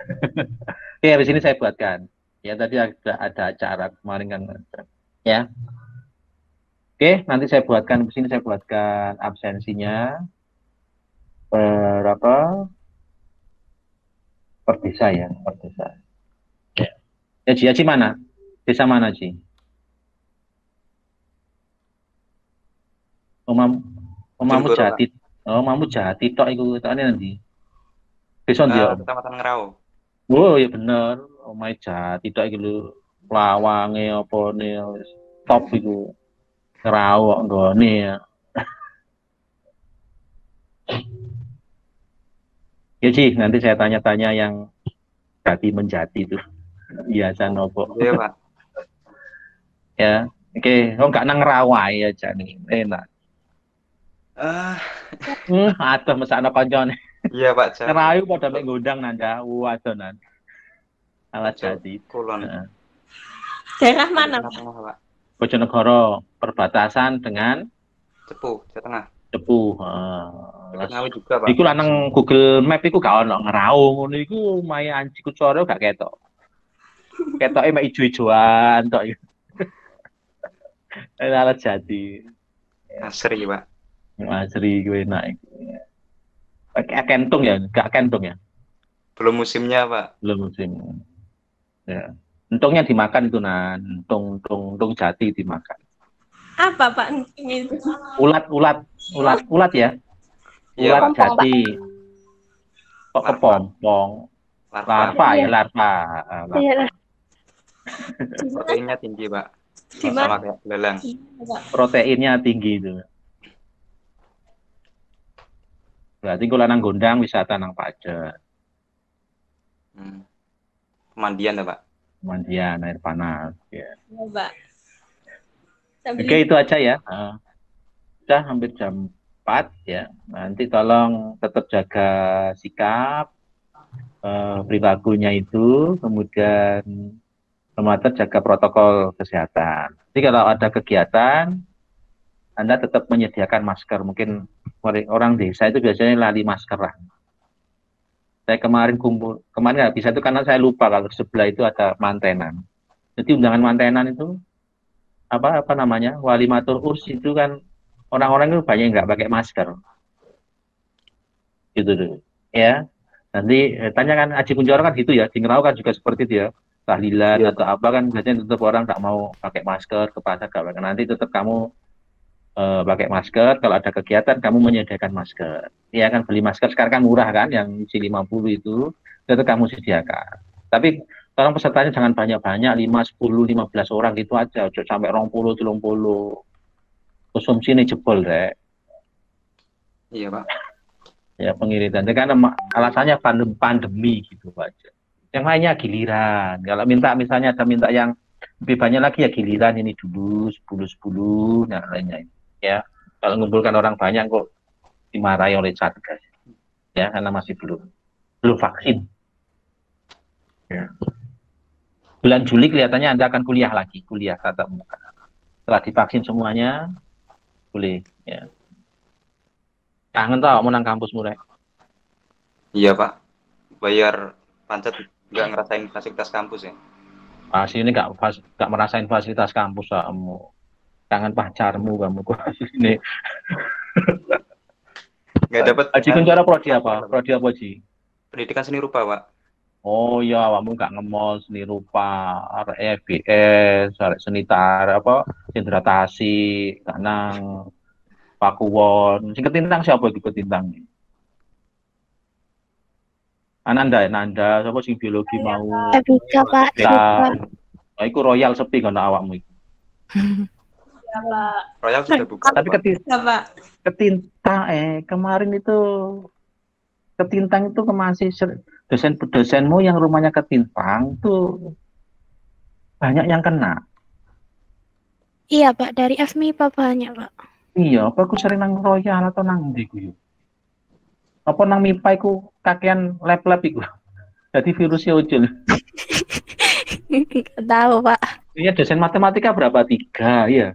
Speaker 1: Oke, habis ini saya buatkan. Ya tadi ada acara kemarin kan. Ya. Oke, nanti saya buatkan di sini, saya buatkan absensinya per desa ya, per desa. Ya, Ji, Ji mana? Desa mana, Ji? Omamu Jati. Oh, Omamu Jati tok iku ketokane nanti. Desa ndi, Om?
Speaker 12: Kecamatan Ngerau.
Speaker 1: Oh, ya bener. Omahe Jati tok iki lho. Lawange opone top iku. Ngerau kok nggone ya. Ya, Ji, nanti saya tanya-tanya yang Jati menjati itu. Biasa nopo.
Speaker 12: Iya, Pak.
Speaker 1: Ya, oke. Oh, enggak nang Rawai aja nih. Enak. Aduh, mesakno koncone.
Speaker 12: Iya, Pak.
Speaker 1: Ngerayu pada mek ngundang nanda. Wadonan. Alat Jati.
Speaker 12: Kulon.
Speaker 8: Daerah mana, Pak?
Speaker 1: Bojonegoro, perbatasan dengan
Speaker 12: Cepu, Jawa Tengah.
Speaker 1: Cepu.
Speaker 12: Ngawi juga, Pak.
Speaker 1: Iku lanang Google Map iku gak ono Ngerau ngono iku mae anci kucoro gak ketok. Ketoke mek ijo-ijoan tok iku. Alat Jati.
Speaker 12: Asri, Pak.
Speaker 1: Asri gue enak. Kentung ya, gak kentung ya.
Speaker 12: Belum musimnya, Pak.
Speaker 1: Belum musim. Ya. Entungnya dimakan itu entung jati dimakan.
Speaker 8: Apa Pak entung itu?
Speaker 1: Ulat ya. Ulat jati. Kok kepompong. Larva ya, larva.
Speaker 12: Proteinnya tinggi, Pak. Sama kayak belalang.
Speaker 1: Proteinnya tinggi itu. Berarti kalau nang gondang wisata nang Pajet.
Speaker 12: Pemandian ya, Pak?
Speaker 1: Pemandian, air panas. Ya.
Speaker 8: Ya, Pak.
Speaker 1: Oke, itu aja ya. Sudah hampir jam 4 ya. Nanti tolong tetap jaga sikap, perilakunya itu, kemudian otomatis jaga protokol kesehatan. Jadi kalau ada kegiatan, Anda tetap menyediakan masker. Mungkin orang desa itu biasanya lali masker lah. Saya kemarin nggak bisa itu karena saya lupa kalau sebelah itu ada mantenan. Jadi undangan mantenan itu apa namanya, wali matur urs itu kan orang-orang itu banyak yang nggak pakai masker. Gitu tuh. Ya. Nanti tanyakan Aji Kunchoro kan gitu ya, di Ngerau kan juga seperti itu ya. Tahlilan atau apa kan biasanya tetap orang nggak mau pakai masker, ke pasar nggak pakai. Nanti tetap kamu pakai masker, kalau ada kegiatan kamu menyediakan masker. Ya kan, beli masker sekarang kan murah kan, yang isi 50 itu kamu sediakan. Tapi tolong pesertanya jangan banyak-banyak, 5, 10, 15 orang gitu aja, sampai 20, 30. Konsumsi ini jebol, Rek.
Speaker 12: Iya, Pak.
Speaker 1: Ya, pengiritan. Karena alasannya pandemi gitu aja. Yang lainnya giliran. Kalau misalnya ada minta yang lebih banyak lagi ya giliran ini dulu, 10, nah lainnya ini. Ya, kalau mengumpulkan orang banyak kok dimarahi oleh Satgas. Ya, karena masih belum vaksin. Ya. Bulan Juli kelihatannya Anda akan kuliah tatap muka. Setelah divaksin semuanya, boleh. Ya. Kangen tau mau nang kampus murah?
Speaker 12: Iya, Pak. Bayar pancet nggak ngerasain fasilitas kampus ya?
Speaker 1: Masih ini nggak merasain fasilitas kampus kamu. Kangen pacarmu kamu kok ini.
Speaker 12: Nggak dapat.
Speaker 1: Aji Kunchoro prodi apa? Prodi apa, Ji?
Speaker 12: Pendidikan seni rupa, Pak.
Speaker 1: Oh iya, kamu nggak ngemol seni rupa, FBS, seni hidratasi, kanang Pakuwon. Sing ketintang siapa iki ketintang? Nanda, siapa sing biologi mau?
Speaker 5: Evika, Pak.
Speaker 1: Oh, iku royal sepi kan awakmu iku.
Speaker 8: Ya, Pak.
Speaker 12: Royal sudah buka.
Speaker 1: Tapi ketintang kemarin itu ketintang itu masih dosenmu yang rumahnya ketintang tuh banyak yang kena.
Speaker 5: Iya, Pak. Dari FMI Pak banyak, Pak.
Speaker 1: Iya, apa aku sering nang royal atau nang ndi ku yo? Apa nang MIPA iku kakean lab-lab iku. Jadi virusnya ucul.
Speaker 5: Nggak tahu, Pak.
Speaker 1: Iya, dosen matematika berapa? 3 ya.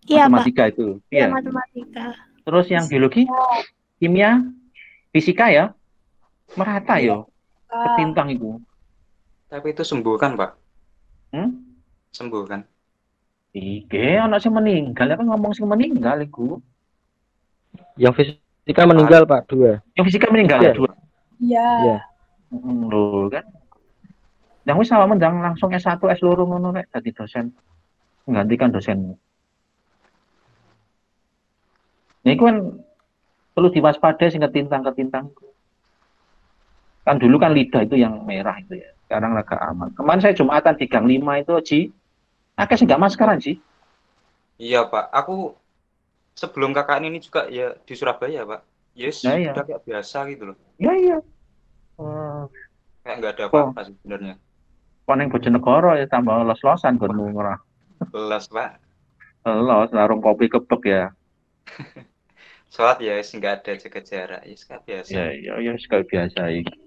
Speaker 5: Iya,
Speaker 1: matematika
Speaker 5: Pak.
Speaker 1: Itu.
Speaker 5: Iya,
Speaker 1: Iya.
Speaker 5: matematika.
Speaker 1: Terus yang biologi, kimia, fisika ya, merata yo. Ketintang itu.
Speaker 12: Tapi itu sembuh kan, Pak?
Speaker 1: Hmm?
Speaker 12: Sembuh kan?
Speaker 1: Anak sing meninggal ya kan ngomong sing meninggal iku.
Speaker 6: Yang fisika meninggal Pak 2.
Speaker 1: Yang fisika meninggal ya 2.
Speaker 7: Iya.
Speaker 6: Iya.
Speaker 1: Lho kan. Yang wis awakmu ndang langsung S1 S2 ngono rek dadi dosen. Menggantikan dosenmu. Nah, itu kan perlu diwaspadai sing ketintang-ketintang. Kan dulu kan lidah itu yang merah itu ya. Sekarang agak aman. Kemarin saya Jumatan di Gang 5 itu, Ji. Akeh sing enggak maskeran, Ji.
Speaker 12: Iya, Pak. Aku sebelum KKN ini juga ya di Surabaya, Pak. Yes,
Speaker 1: Nah, iya.
Speaker 12: udah kayak biasa gitu loh.
Speaker 1: Iya.
Speaker 12: Kayak nggak ada apa-apa sebenarnya.
Speaker 1: Koneng Bojonegoro ya tambah los-losan gonmu ora.
Speaker 12: Belas, Pak.
Speaker 1: Los, larung kopi kebek ya.
Speaker 12: Sholat ya, nggak ada jaga jarak. Ya, kayak biasa.
Speaker 1: Ya, sekali biasa iki.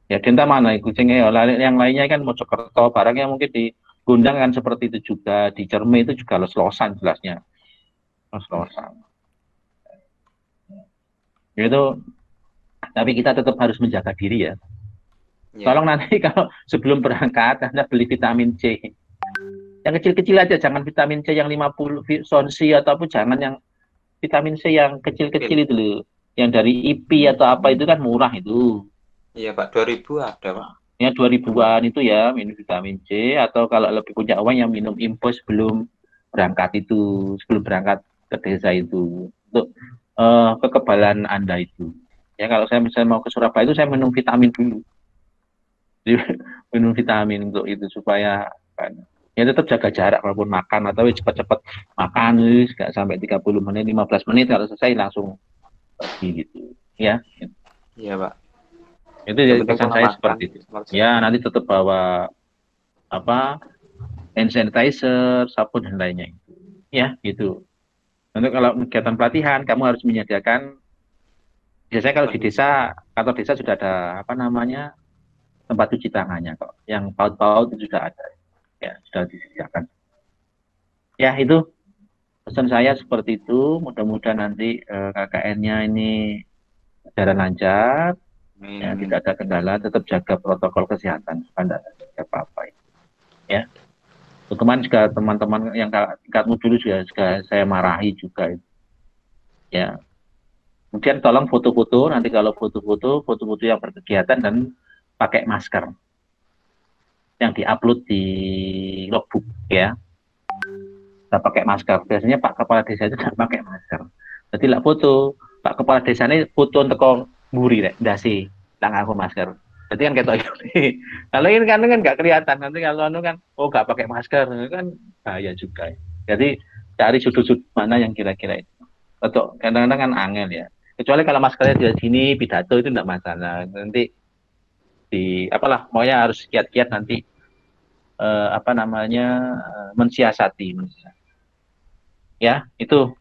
Speaker 1: Ya, denta mana kucing yang lainnya kan Mojokerto, barangnya mungkin di Gondang kan seperti itu juga, di Cerme itu juga los-losan jelasnya. Los-losan. Itu, tapi kita tetap harus menjaga diri ya. Tolong nanti kalau sebelum berangkat Anda beli vitamin C. Yang kecil-kecil aja, jangan vitamin C yang 50 sonsi ataupun jangan yang vitamin C yang kecil-kecil itu loh. Yang dari IP atau apa itu kan murah itu.
Speaker 12: Iya Pak, 2000 ada Pak.
Speaker 1: Ya 2000-an itu ya minum vitamin C, atau kalau lebih punya uang yang minum info sebelum berangkat itu, sebelum berangkat ke desa itu untuk kekebalan Anda itu. Ya kalau saya misalnya mau ke Surabaya itu saya minum vitamin dulu. Jadi, minum vitamin untuk itu supaya kan, ya tetap jaga jarak walaupun makan, atau cepat-cepat makan nggak sampai 30 menit 15 menit kalau selesai langsung pergi gitu ya.
Speaker 12: Iya Pak.
Speaker 1: Itu jadi pesan saya seperti itu. Ya nanti tetap bawa apa hand sanitizer, sabun dan lainnya itu. Ya gitu. Untuk kalau kegiatan pelatihan kamu harus menyediakan. Biasanya kalau di desa, kantor desa sudah ada apa namanya tempat cuci tangannya kok. Yang paut-paut itu sudah ada. Ya sudah disediakan. Ya itu pesan saya seperti itu. Mudah-mudahan nanti KKN-nya ini berjalan lancar. Ya, tidak ada kendala, tetap jaga protokol kesehatan supaya tidak ada apa-apa. Ya. Kemarin juga teman-teman yang tingkatmu dulu juga saya marahi juga. Ya. Kemudian tolong foto-foto, nanti kalau foto-foto yang berkegiatan dan pakai masker. Yang diupload di logbook ya. Kita pakai masker. Biasanya Pak Kepala Desa itu tidak pakai masker. Jadi lah foto, Pak Kepala Desa ini foto untuk mburi rek, ndase tak ngaku masker. Berarti kan ketok iki. Kalau ini kan nggak kelihatan, nanti kalau kan nggak pakai masker kan bahaya juga. Jadi cari sudut-sudut mana yang kira-kira itu. Atau kadang-kadang kan angel ya. Kecuali kalau maskernya di sini pidato itu enggak masalah. Nanti di apalah maunya harus kiat-kiat nanti mensiasati. Ya, itu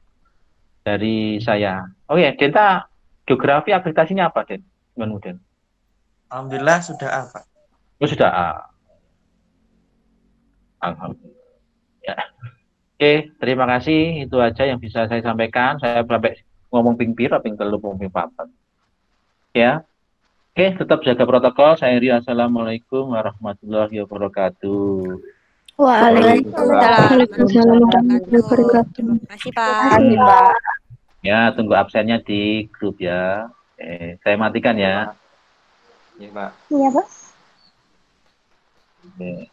Speaker 1: dari saya. Oh ya, Denta geografi aplikasinya apa, Den? Kemudian.
Speaker 13: Alhamdulillah sudah A, Pak.
Speaker 1: Oh, sudah A. Alhamdulillah. Ya. Oke, terima kasih. Itu aja yang bisa saya sampaikan. Saya sampai ngomong ping pira, ping telu, ping papat. Ya. Oke, tetap jaga protokol. Saya Rio. Assalamualaikum warahmatullahi wabarakatuh.
Speaker 5: Waalaikumsalam warahmatullahi wabarakatuh.
Speaker 2: Terima kasih, Pak.
Speaker 1: Ya, tunggu absennya di grup ya. Saya matikan ya.
Speaker 12: Iya, Pak.
Speaker 5: Iya, Pak.
Speaker 1: Oke.